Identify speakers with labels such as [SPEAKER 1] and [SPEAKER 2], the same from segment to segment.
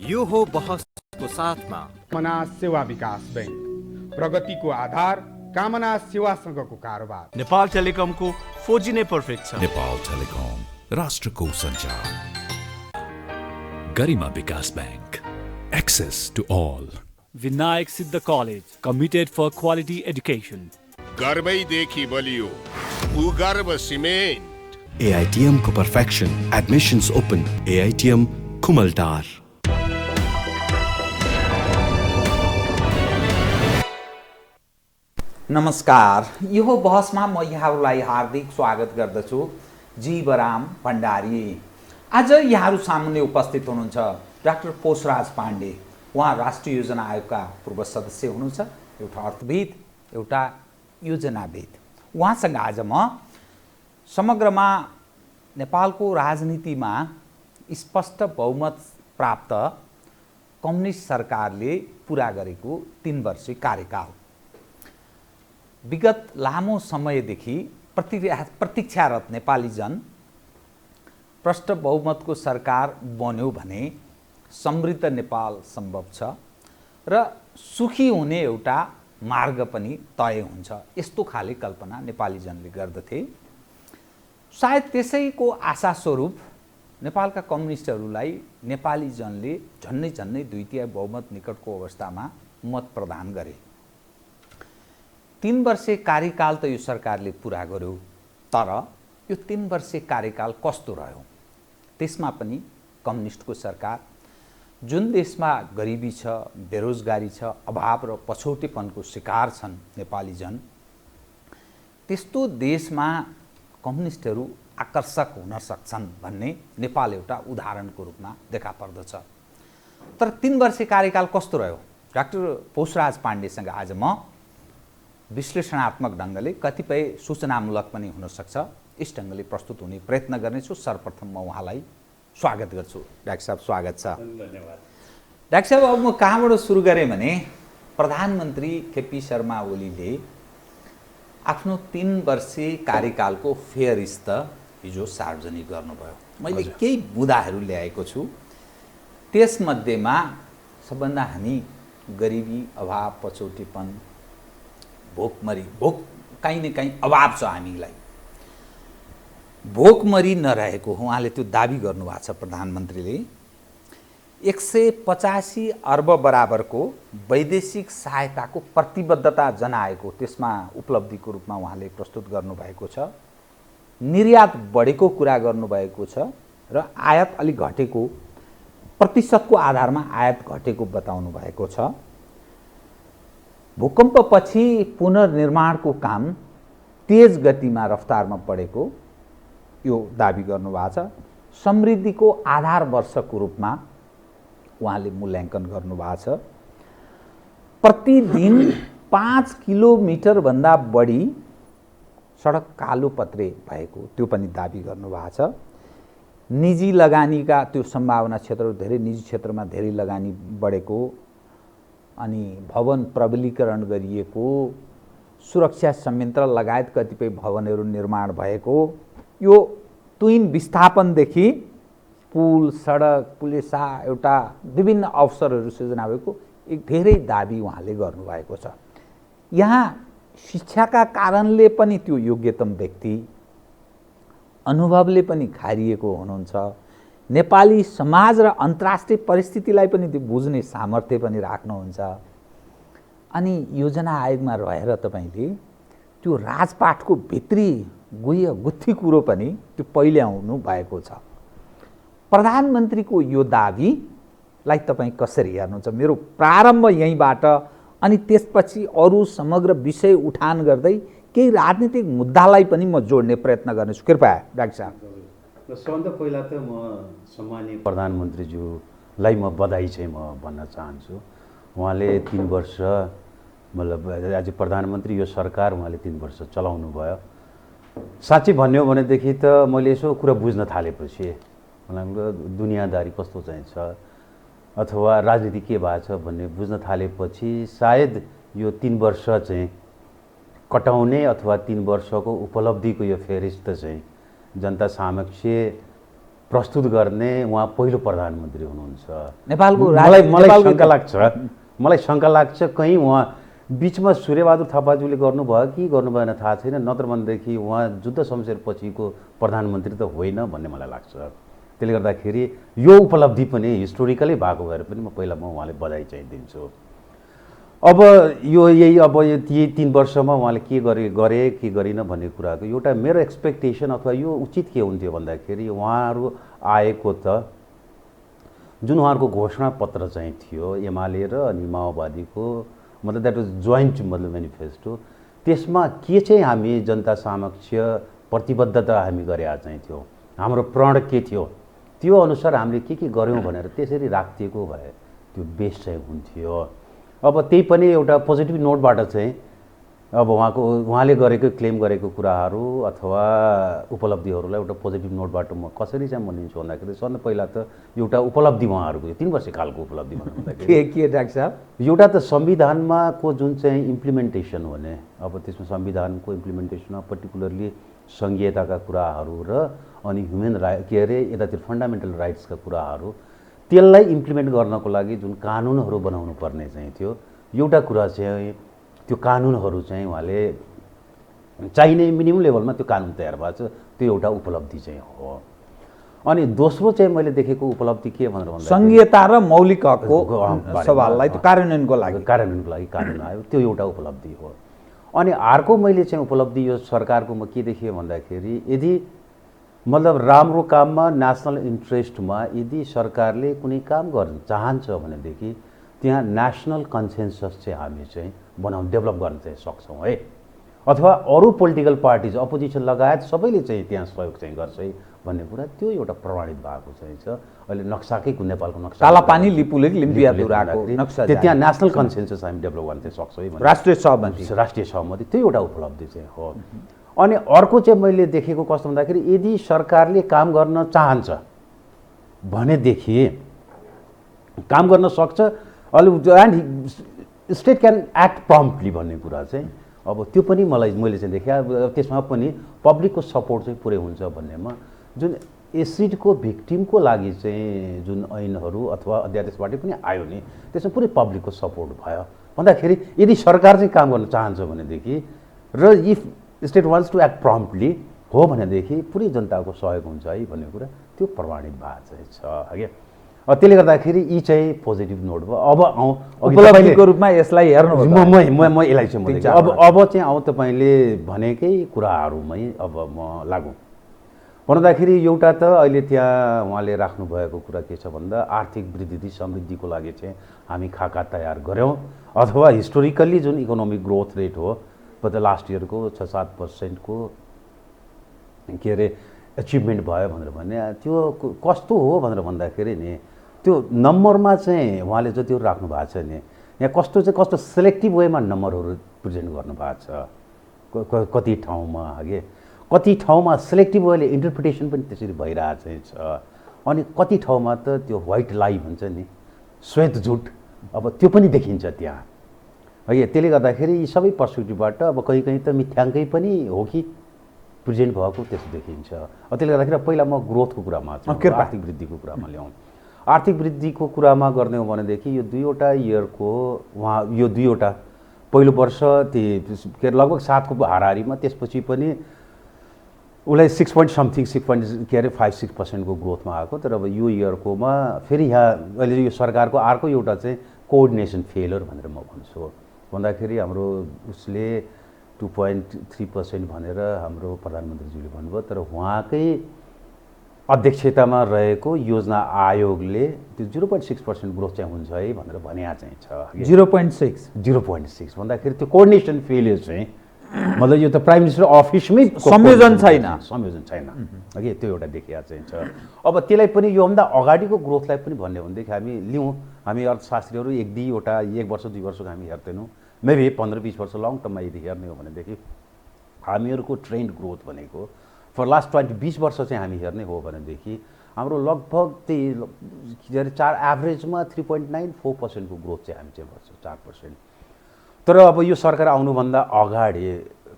[SPEAKER 1] यो हो बहसको साथमा
[SPEAKER 2] कामना सेवा विकास बैंक, प्रगतिको आधार कामना सेवासँगको कारोबार।
[SPEAKER 3] नेपाल टेलिकमको 4G नै पर्फेक्ट छ।
[SPEAKER 4] नेपाल टेलिकम, राष्ट्रको सञ्चार। Garima Bikas bank, access to all.
[SPEAKER 5] Vinayak Siddha College, committed for quality education.
[SPEAKER 6] गर्वैदेखि बलियो भूगर्भ सिमेन्ट।
[SPEAKER 7] AITM को perfection, admissions open. AITM Kumaltar.
[SPEAKER 8] नमस्कार, यो बहसमा म यहाँहरूलाई हार्दिक स्वागत गर्दछु। जीवराम भण्डारी। आज यहाँहरू सामुन्ने उपस्थित हुनुहुन्छ डाक्टर पोषराज पाण्डे। उहाँ राष्ट्रिय योजना आयोगका पूर्व सदस्य हुनुहुन्छ, एउटा अर्थविद, एउटा योजनाविद। उहाँसँग आज म समग्रमा नेपालको राजनीतिमा स्पष्ट बहुमत प्राप्त कम्युनिस्ट सरकारले पुरा गरेको 3 वर्षीय कार्यकाल, विगत लामो समयदेखि प्रतीक्षारत नेपाली जन प्रष्ट बहुमतको सरकार बन्यो भने समृद्ध नेपाल सम्भव छ र सुखी हुने एउटा मार्ग पनि तय हुन्छ, यस्तो खाले कल्पना नेपाली जनले गर्दथे। सायद त्यसैको आशा स्वरूप नेपालका कम्युनिस्टहरूलाई नेपाली जनले झन्नै 2/3 बहुमत निकटको अवस्थामा मत प्रदान गरे। 3 वर्षे कार्यकाल त यो सरकारले पुरा गर्यो, तर यो 3 वर्षे कार्यकाल कस्तो रह्यो? त्यसमा पनि कम्युनिस्टको सरकार, जुन देशमा गरिबी छ, बेरोजगारी छ, अभाव र पछौटेपनको शिकार छन् नेपाली जन, त्यस्तो देशमा कम्युनिस्टहरू आकर्षक हुन सक्छन् भन्ने नेपाल एउटा उदाहरणको रूपमा देखा पर्दछ। तर 3 वर्षे कार्यकाल कस्तो रह्यो? डाक्टर पोषराज पाण्डेसँग आज म विश्लेषणात्मक ढङ्गले, कतिपय सूचनामूलक पनि हुन सक्छ, यस ढङ्गले प्रस्तुत हुने प्रयत्न गर्नेछु। सर्वप्रथम म उहाँलाई स्वागत गर्छु। डाक्टर साहब, स्वागत छ।
[SPEAKER 5] धन्यवाद।
[SPEAKER 8] डाक्टर साहब, अब म कहाँबाट सुरु गरेँ भने प्रधानमन्त्री केपी शर्मा ओलीले आफ्नो 3 वर्षीय कार्यकालको फेहरिस्त हिजो सार्वजनिक गर्नुभयो। मैले केही बुँदाहरू ल्याएको छु। त्यसमध्येमा सबभन्दा हामी गरिबी, अभाव, पछौटेपन, भोकमरी, काहीँ न काहीँ अभाव छ हामीलाई, भोकमरी नरहेको उहाँले त्यो दाबी गर्नुभएको छ। प्रधानमन्त्रीले 185 अर्ब बराबरको वैदेशिक सहायताको प्रतिबद्धता जनाएको, त्यसमा उपलब्धिको रूपमा उहाँले प्रस्तुत गर्नुभएको छ। निर्यात बढेको कुरा गर्नुभएको छ र आयात अलिक घटेको, प्रतिशतको आधारमा आयात घटेको बताउनु भएको छ। भूकम्पपछि पुनर्निर्माणको काम तेज गतिमा रफ्तारमा बढेको यो दाबी गर्नुभएको छ। समृद्धिको आधार वर्षको रूपमा उहाँले मूल्याङ्कन गर्नुभएको छ। प्रतिदिन 5 किलोमिटरभन्दा बढी सडक कालोपत्रे भएको, त्यो पनि दाबी गर्नुभएको छ। निजी लगानीका त्यो सम्भावना क्षेत्रहरू, धेरै निजी क्षेत्रमा धेरै लगानी बढेको, अनि भवन प्रबलीकरण गरिएको, सुरक्षा संयन्त्र लगायत कतिपय भवनहरू निर्माण भएको, यो तुइन विस्थापनदेखि पुल, सडक, पुलेसा, एउटा विभिन्न अवसरहरू सृजना भएको एक धेरै दाबी उहाँले गर्नुभएको छ। यहाँ शिक्षाका कारणले पनि त्यो योग्यतम व्यक्ति, अनुभवले पनि खारिएको हुनुहुन्छ, नेपाली समाज र अन्तर्राष्ट्रिय परिस्थितिलाई पनि त्यो बुझ्ने सामर्थ्य पनि राख्नुहुन्छ। अनि योजना आयोगमा रहेर तपाईँले त्यो राजपाटको भित्री गुथी कुरो पनि त्यो पहिल्याउनु भएको छ। प्रधानमन्त्रीको यो दाबीलाई तपाईँ कसरी हेर्नुहुन्छ? मेरो प्रारम्भ यहीँबाट, अनि त्यसपछि अरू समग्र विषय उठान गर्दै केही राजनीतिक मुद्दालाई पनि म जोड्ने प्रयत्न गर्नेछु। कृपया डाक्टर साहब।
[SPEAKER 9] सबभन्दा पहिला त म सम्माननीय प्रधानमन्त्रीज्यूलाई म बधाई चाहिँ म भन्न चाहन्छु। उहाँले 3 वर्ष, मतलब आज प्रधानमन्त्री, यो सरकार उहाँले 3 वर्ष चलाउनु भयो। साँच्चै भन्यो भनेदेखि त मैले यसो कुरा बुझ्न थालेपछि, मलाई दुनियाँदारी कस्तो चाहिँ छ अथवा राजनीति के भएको छ भन्ने बुझ्न थालेपछि सायद यो 3 वर्ष चाहिँ कटाउने अथवा 3 वर्षको उपलब्धिको यो फेहरिस्त चाहिँ जनता समक्ष प्रस्तुत गर्ने उहाँ पहिलो प्रधानमन्त्री हुनुहुन्छ।
[SPEAKER 8] नेपालको
[SPEAKER 9] मलाई शङ्का लाग्छ कहीँ उहाँ बिचमा सूर्यबहादुर थापाज्यूले गर्नुभयो कि गर्नु भएन थाहा छैन, नत्र भनेदेखि उहाँ जुद्ध शमशेरपछिको प्रधानमन्त्री त होइन भन्ने मलाई लाग्छ। त्यसले गर्दाखेरि यो उपलब्धि पनि हिस्टोरिकली भएको भएर पनि म उहाँले बधाई चाहिँ दिन्छु। अब यही 3 वर्षमा उहाँले के गरे के गरिन भन्ने कुराको एउटा मेरो एक्सपेक्टेसन अथवा यो उचित के हुन्थ्यो भन्दाखेरि उहाँहरू आएको त जुन उहाँहरूको घोषणा पत्र चाहिँ थियो एमाले र अनि माओवादीको, मतलब द्याट वाज जोइन्ट मतलब मेनिफेस्टो, त्यसमा के चाहिँ हामी जनता समक्ष प्रतिबद्धता हामी गरेका चाहिँ थियो, हाम्रो प्रण के थियो, त्यो अनुसार हामीले के गर्यौँ भनेर त्यसरी राखिएको भए त्यो बेस्ट चाहिँ हुन्थ्यो। अब त्यही पनि एउटा पोजिटिभ नोटबाट चाहिँ अब उहाँले गरेको क्लेम गरेको कुराहरू अथवा उपलब्धिहरूलाई एउटा पोजिटिभ नोटबाट म कसरी चाहिँ लिन्छु भन्दाखेरि सबभन्दा पहिला त एउटा उपलब्धि उहाँहरूको 3 वर्ष कालको उपलब्धि भन्नुपर्दाखेरि
[SPEAKER 8] के डाक्टर साहब,
[SPEAKER 9] एउटा त संविधानमा को जुन चाहिँ इम्प्लिमेन्टेसन हुने, अब त्यसमा संविधानको इम्प्लिमेन्टेसनमा पर्टिकुलरली सङ्घीयताका कुराहरू र अनि ह्युमन यतातिर फन्डामेन्टल राइट्सका कुराहरू त्यसलाई इम्प्लिमेन्ट गर्नको लागि जुन कानुनहरू बनाउनु पर्ने चाहिँ थियो, एउटा कुरा चाहिँ त्यो कानुनहरू चाहिँ उहाँले चाहिने मिनिमम लेभलमा त्यो कानुन तयार भएको छ, त्यो एउटा उपलब्धि चाहिँ हो। अनि दोस्रो चाहिँ मैले देखेको उपलब्धि के भनेर भन्दा
[SPEAKER 8] संघीयता र मौलिक हकको सवाललाई त्यो कार्यान्वयनको लागि
[SPEAKER 9] कानुन आयो, त्यो एउटा उपलब्धि हो। अनि अर्को मैले चाहिँ उपलब्धि यो सरकारको म के देखेँ भन्दाखेरि यदि मतलब राम्रो काममा नेसनल इन्ट्रेस्टमा यदि सरकारले कुनै काम गर्न चाहन्छ भनेदेखि त्यहाँ नेसनल कन्सेन्सस चाहिँ हामी चाहिँ डेभलप गर्न चाहिँ सक्छौँ है, अथवा अरू पोलिटिकल पार्टिज अपोजिसन लगायत सबैले चाहिँ त्यहाँ सहयोग चाहिँ गर्छ है भन्ने कुरा त्यो एउटा प्रमाणित भएको चाहिँ छ। अहिले नक्साकै नेपालको नक्सा
[SPEAKER 8] कालापानी लिपुलेक लिम्पियाधुराको नक्सा
[SPEAKER 9] त्यहाँ नेसनल कन्सेन्सस हामी डेभलप गर्न चाहिँ सक्छौँ है, राष्ट्रिय सहमति त्यो एउटा उपलब्धि चाहिँ हो। अनि अर्को चाहिँ मैले देखेको कस्तो भन्दाखेरि यदि सरकारले काम गर्न चाहन्छ भनेदेखि काम गर्न सक्छ एन्ड स्टेट क्यान एक्ट प्रम्प्टली भन्ने कुरा चाहिँ अब त्यो पनि मैले चाहिँ देखेँ। त्यसमा पनि पब्लिकको सपोर्ट चाहिँ पुरै हुन्छ भन्नेमा जुन एसिडको भिक्टिमको लागि चाहिँ जुन ऐनहरू अथवा अध्यादेशबाट पनि आयो नि त्यसमा पुरै पब्लिकको सपोर्ट भयो भन्दाखेरि यदि सरकार चाहिँ काम गर्न चाहन्छ भनेदेखि र if state wants to act promptly हो भनेदेखि पुरै जनताको सहयोग हुन्छ है भन्ने कुरा त्यो प्रमाणित भएको चाहिँ छ क्या। त्यसले गर्दाखेरि यी चाहिँ पोजिटिभ नोट भयो। अब
[SPEAKER 8] उपलब्धिको रूपमा यसलाई हेर्नु
[SPEAKER 9] म यसलाई चाहिँ अब चाहिँ तपाईँले भनेकै कुराहरूमै अब म लागु भन्दाखेरि एउटा त अहिले त्यहाँ उहाँले राख्नुभएको कुरा के छ भन्दा आर्थिक वृद्धि समृद्धिको लागि चाहिँ हामी खाका तयार गऱ्यौँ अथवा हिस्टोरिकल्ली जुन इकोनोमिक ग्रोथ रेट हो लास्ट इयरको 6-7% को के अरे एचिभमेन्ट भयो भनेर भन्ने त्यो कस्तो हो भनेर भन्दाखेरि नि त्यो नम्बरमा चाहिँ उहाँले जतिहरू राख्नु भएको छ नि यहाँ कस्तो सेलेक्टिभ वेमा नम्बरहरू प्रेजेन्ट गर्नु भएको छ कति ठाउँमा सेलेक्टिभ वेले इन्टरप्रिटेसन पनि त्यसरी भइरहेको चाहिँ छ। अनि कति ठाउँमा त त्यो व्हाइट लाई भन्छ नि श्वेत झुट अब त्यो पनि देखिन्छ त्यहाँ है। त्यसले गर्दाखेरि यी सबै पर्सपेक्टिभबाट अब कहीँ त मिथ्याङ्कै पनि हो कि प्रेजेन्ट भएको त्यस्तो देखिन्छ। त्यसले गर्दाखेरि पहिला म ग्रोथको कुरामा आर्थिक वृद्धिको कुरामा ल्याउँ। आर्थिक वृद्धिको कुरामा गर्ने हो भनेदेखि यो 2वटा इयरको यो 2वटा पहिलो वर्ष के लगभग 7 को हाराहारीमा त्यसपछि पनि उसलाई 6.5-6% को ग्रोथमा आएको। तर अब यो इयरकोमा फेरि यहाँ अहिले यो सरकारको अर्को एउटा चाहिँ कोअर्डिनेसन फेलर भनेर म भन्छु भन्दाखेरि हाम्रो उसले 2.3% भनेर हाम्रो प्रधानमन्त्रीज्यूले भन्नुभयो तर उहाँकै अध्यक्षतामा रहेको योजना आयोगले त्यो 0.6% ग्रोथ चाहिँ हुन्छ है भनेर भनेको चाहिँ छ। 0.6 भन्दाखेरि त्यो कोअर्डिनेसन फेलियर चाहिँ मतलब यो त प्राइम मिनिस्टर अफिसमै
[SPEAKER 8] संयोजन छैन
[SPEAKER 9] अघि त्यो एउटा देखिया चाहिँ छ। अब त्यसलाई पनि योभन्दा अगाडिको ग्रोथलाई पनि भन्ने भनेदेखि हामी लिउँ हामी अर्थशास्त्रीहरू 1 वर्ष 2 वर्षको हामी हेर्दैनौँ मेबी 15-20 वर्ष लङ टर्ममा यदि हेर्ने हो भनेदेखि हामीहरूको ट्रेन्ड ग्रोथ भनेको फर लास्ट 20 वर्ष चाहिँ हामी हेर्ने हो भनेदेखि हाम्रो लगभग त्यही 4 एभरेजमा 3.94% को ग्रोथ चाहिँ हामी चाहिँ गर्छौँ 4%। तर अब यो सरकार आउनुभन्दा अगाडि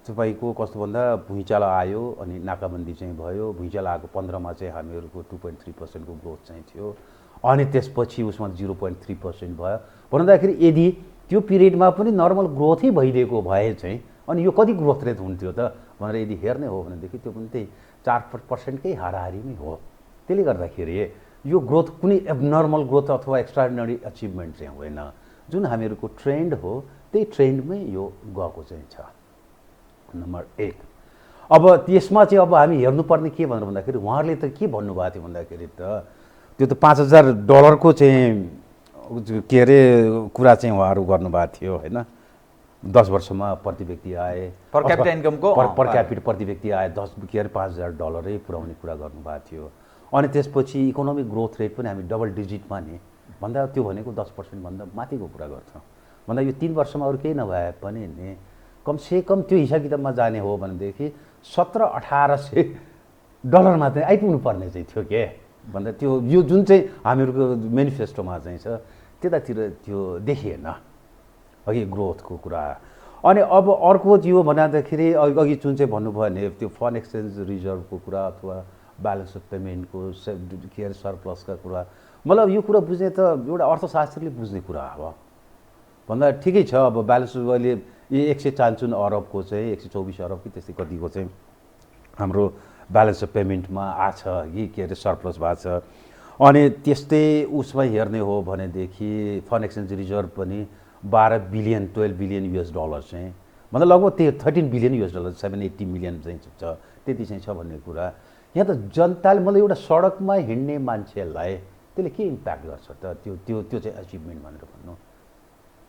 [SPEAKER 9] तपाईँको कस्तो भन्दा भुइँचालो आयो अनि नाकाबन्दी चाहिँ भयो। भुइँचालो आएको 15मा चाहिँ हामीहरूको 2.3% को ग्रोथ चाहिँ थियो अनि त्यसपछि उसमा 0.3% भयो। भन्दाखेरि यदि त्यो पिरियडमा पनि नर्मल ग्रोथै भइदिएको भए चाहिँ अनि यो कति ग्रोथ रेट हुन्थ्यो त भनेर यदि हेर्ने हो भनेदेखि त्यो पनि त्यही 4%कै हाराहारीमै हो। त्यसले गर्दाखेरि यो ग्रोथ कुनै एबनर्मल ग्रोथ अथवा एक्स्ट्राअर्डिनरी अचिभमेन्ट चाहिँ होइन। जुन हामीहरूको ट्रेन्ड हो त्यही ट्रेन्डमै यो गएको चाहिँ छ। नम्बर 1 अब त्यसमा चाहिँ अब हामी हेर्नुपर्ने के भनेर भन्दाखेरि उहाँहरूले त के भन्नुभएको थियो भन्दाखेरि त त्यो त $5,000 को चाहिँ के अरे कुरा चाहिँ उहाँहरू गर्नुभएको थियो होइन। 10 वर्षमा प्रति व्यक्ति आए
[SPEAKER 8] पर क्यापिटा इन्कमको
[SPEAKER 9] पर क्यापिटा प्रति व्यक्ति आए $5,000 पुर्याउने कुरा गर्नुभएको थियो। अनि त्यसपछि इकोनोमिक ग्रोथ रेट पनि हामी डबल डिजिटमा नि भन्दा त्यो भनेको 10% भन्दा माथिको कुरा गर्छौँ। भन्दा यो 3 वर्षमा अरू केही नभए पनि नि कमसेकम त्यो हिसाब किताबमा जाने हो भनेदेखि $1,700 मात्रै आइपुग्नु पर्ने चाहिँ थियो के भन्दा त्यो यो जुन चाहिँ हामीहरूको मेनिफेस्टोमा चाहिँ छ त्यतातिर त्यो देखिएन अघि ग्रोथको कुरा। अनि अब अर्को यो भन्दाखेरि अघि जुन चाहिँ भन्नुभयो भने त्यो फरेन एक्सचेन्ज रिजर्भको कुरा अथवा ब्यालेन्स अफ पेमेन्टको के अरे सरप्लसका कुरा मतलब यो कुरा बुझ्ने त एउटा अर्थशास्त्रीले बुझ्ने कुरा हो। भन्दा ठिकै छ अब ब्यालेन्स अहिले 194 अरबको चाहिँ 124 अरब कि त्यस्तै कतिको चाहिँ हाम्रो ब्यालेन्स अफ पेमेन्टमा आछ कि के अरे सरप्लस भएको छ। अनि त्यस्तै उसमा हेर्ने हो भनेदेखि फरेन एक्सचेन्ज रिजर्भ पनि $12 बिलियन $12 बिलियन चाहिँ मतलब लगभग त्यो $13 बिलियन $780 मिलियन चाहिँ छ त्यति चाहिँ छ भन्ने कुरा। यहाँ त जनताले मतलब एउटा सडकमा हिँड्ने मान्छेलाई त्यसले के इम्प्याक्ट गर्छ त त्यो त्यो त्यो चाहिँ अचिभमेन्ट भनेर भन्नु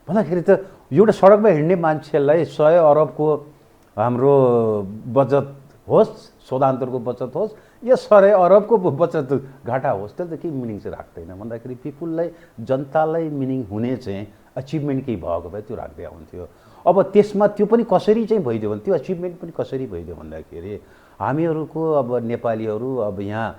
[SPEAKER 9] भन्दाखेरि त एउटा सडकमा हिँड्ने मान्छेलाई 100 अरबको हाम्रो बचत होस् शोधान्तरको बचत होस् या 100 अरबको बचत घाटा होस् त्यसले त केही मिनिङ चाहिँ राख्दैन। भन्दाखेरि पिपुललाई जनतालाई मिनिङ हुने चाहिँ अचिभमेन्ट केही भएको भए त्यो राख्दै आउँथ्यो। अब त्यसमा त्यो पनि कसरी चाहिँ भइदियो भने त्यो अचिभमेन्ट पनि कसरी भइदियो भन्दाखेरि हामीहरूको अब नेपालीहरू अब यहाँ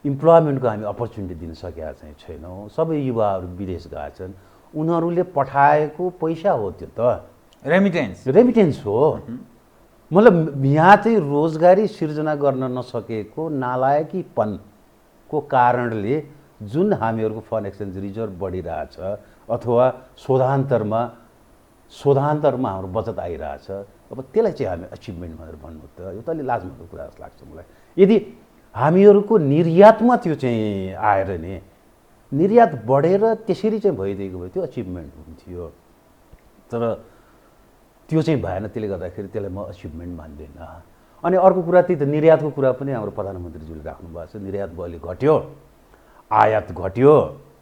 [SPEAKER 9] इम्प्लोइमेन्टको हामी अपर्च्युनिटी दिन सकेका चाहिँ छैनौँ। सबै युवाहरू विदेश गएका छन् उनीहरूले पठाएको पैसा हो त्यो त रेमिटेन्स हो। मतलब यहाँ चाहिँ रोजगारी सिर्जना गर्न नसकेको नालायकीपनको कारणले जुन हामीहरूको फरेन एक्सचेन्ज रिजर्भ बढिरहेछ अथवा शोधान्तरमा हाम्रो बचत आइरहेछ अब त्यसलाई चाहिँ हामी अचिभमेन्ट भनेर भन्नु त यो त अलि लाजमाको कुरा जस्तो लाग्छ मलाई। यदि हामीहरूको निर्यातमा त्यो चाहिँ आएर नि निर्यात बढेर त्यसरी चाहिँ भइदिएको भए त्यो अचिभमेन्ट हुन्थ्यो तर त्यो चाहिँ भएन। त्यसले गर्दाखेरि त्यसलाई म अचिभमेन्ट मान्दैन। अनि अर्को कुरा त्यही त निर्यातको कुरा पनि हाम्रो प्रधानमन्त्रीज्यूले राख्नु भएको छ। निर्यात अहिले घट्यो आयात घट्यो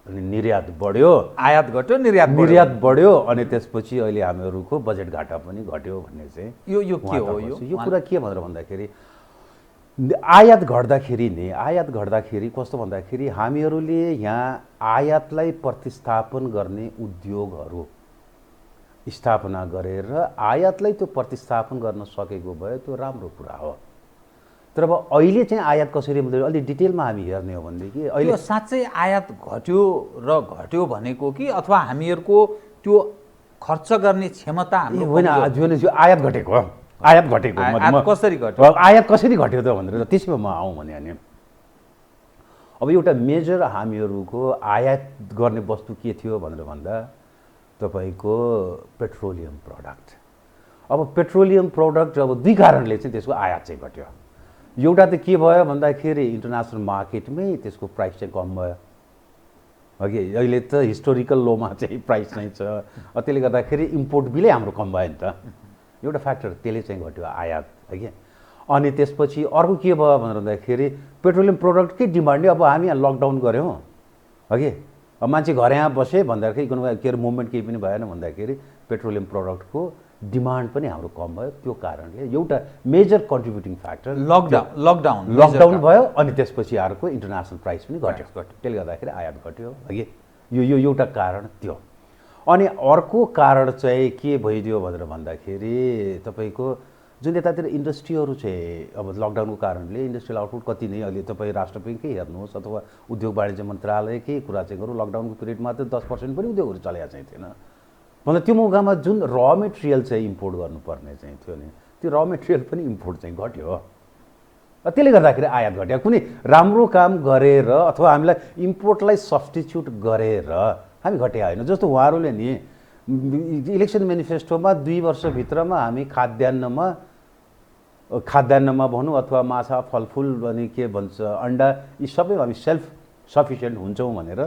[SPEAKER 9] अनि निर्यात बढ्यो
[SPEAKER 8] आयात घट्यो
[SPEAKER 9] निर्यात बढ्यो अनि त्यसपछि अहिले हामीहरूको बजेट घाटा पनि घट्यो भन्ने चाहिँ
[SPEAKER 8] यो के हो
[SPEAKER 9] यो कुरा के भनेर भन्दाखेरि आयात घट्दाखेरि कस्तो भन्दाखेरि हामीहरूले यहाँ आयातलाई प्रतिस्थापन गर्ने उद्योगहरू स्थापना गरेर आयातलाई त्यो प्रतिस्थापन गर्न सकेको भए त्यो राम्रो कुरा हो। तर अब अहिले चाहिँ आयात कसरी मतलब अलि डिटेलमा हामी हेर्ने हो भनेदेखि अहिले
[SPEAKER 8] साँच्चै आयात घट्यो भनेको कि अथवा हामीहरूको त्यो खर्च गर्ने क्षमता
[SPEAKER 9] होइन जो आयात घटेको
[SPEAKER 8] कसरी घट्यो
[SPEAKER 9] आयात कसरी घट्यो त भनेर त्यसमा म आउँ भने अब एउटा मेजर हामीहरूको आयात गर्ने वस्तु के थियो भनेर भन्दा तपाईको पेट्रोलियम प्रोडक्ट। अब पेट्रोलियम प्रोडक्ट अब दुई कारणले चाहिँ त्यसको आयात चाहिँ घट्यो। एउटा त के भयो भन्दाखेरि इन्टरनेसनल मार्केटमै त्यसको प्राइस चाहिँ कम भयो। अघि अहिले त हिस्टोरिकल लोमा चाहिँ प्राइस चाहिँ छ त्यसले गर्दाखेरि इम्पोर्ट बिलै हाम्रो कम भयो नि त एउटा फ्याक्टर त्यसले चाहिँ घट्यो आयात है। अनि त्यसपछि अर्को के भयो भनेर भन्दाखेरि पेट्रोलियम प्रोडक्टकै डिमान्डले अब हामी यहाँ लकडाउन गऱ्यौँ अघि अब मान्छे घर यहाँ बसे भन्दाखेरि इकोनोमिक के अरे मुभमेन्ट केही पनि भएन भन्दाखेरि पेट्रोलियम प्रोडक्टको डिमान्ड पनि हाम्रो कम भयो। त्यो कारणले एउटा मेजर कन्ट्रिब्युटिङ फ्याक्टर लकडाउन भयो अनि त्यसपछि अर्को इन्टरनेसनल प्राइस पनि घट्यो। त्यसले गर्दाखेरि आयात घट्यो अघि यो एउटा कारण त्यो। अनि अर्को कारण चाहिँ के भइदियो भनेर भन्दाखेरि तपाईँको जुन यतातिर इन्डस्ट्रीहरू चाहिँ अब लकडाउनको कारणले इन्डस्ट्रियल आउटपुट कति नै अहिले तपाईँ राष्ट्र ब्याङ्ककै हेर्नुहोस् अथवा उद्योग वाणिज्य मन्त्रालयकै कुरा चाहिँ गरौँ लकडाउनको पिरियडमा त 10% पनि उद्योगहरू चलेको चाहिँ थिएन। मतलब त्यो मौकामा जुन र मेटेरियल चाहिँ इम्पोर्ट गर्नुपर्ने चाहिँ थियो नि त्यो र मेटेरियल पनि इम्पोर्ट चाहिँ घट्यो। त्यसले गर्दाखेरि आयात घट्यो। कुनै राम्रो काम गरेर अथवा हामीलाई इम्पोर्टलाई सब्स्टिच्युट गरेर हामी घट्या होइन। जस्तो उहाँहरूले नि इलेक्सन मेनिफेस्टोमा 2 वर्षभित्रमा हामी खाद्यान्नमा भनौँ अथवा माछा फलफुल अनि के भन्छ अन्डा यी सबै हामी सेल्फ सफिसियन्ट हुन्छौँ भनेर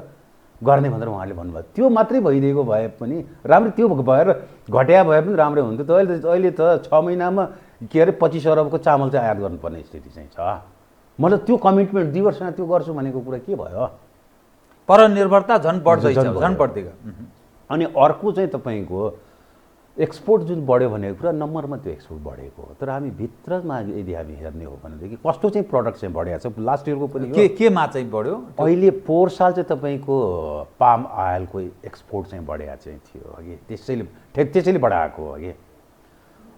[SPEAKER 9] गर्ने भनेर उहाँले भन्नुभयो। त्यो मात्रै भइदिएको भए पनि राम्रो, त्यो भएर घट्या भए पनि राम्रै हुन्थ्यो। त अहिले त 6 महिनामा के अरे 25 अरबको चामल चाहिँ आयात गर्नुपर्ने स्थिति चाहिँ छ। मतलब त्यो कमिटमेन्ट 2 वर्षमा त्यो गर्छु भनेको कुरा के भयो?
[SPEAKER 8] परनिर्भरता झन् बढ्दैछ, झन् बढ्दै गयो।
[SPEAKER 9] अनि अर्को चाहिँ तपाईँको एक्सपोर्ट जुन बढ्यो भनेको कुरा नम्बरमा त्यो एक्सपोर्ट बढेको हो। तर हामी भित्रमा यदि हामी हेर्ने हो भनेदेखि कस्तो चाहिँ प्रडक्ट चाहिँ बढेको छ। लास्ट इयरको पनि
[SPEAKER 8] केमा चाहिँ बढ्यो?
[SPEAKER 9] अहिले पोहोर साल चाहिँ तपाईँको पाम आयलको एक्सपोर्ट चाहिँ बढेको चाहिँ थियो अघि, त्यसैले बढाएको हो अघि।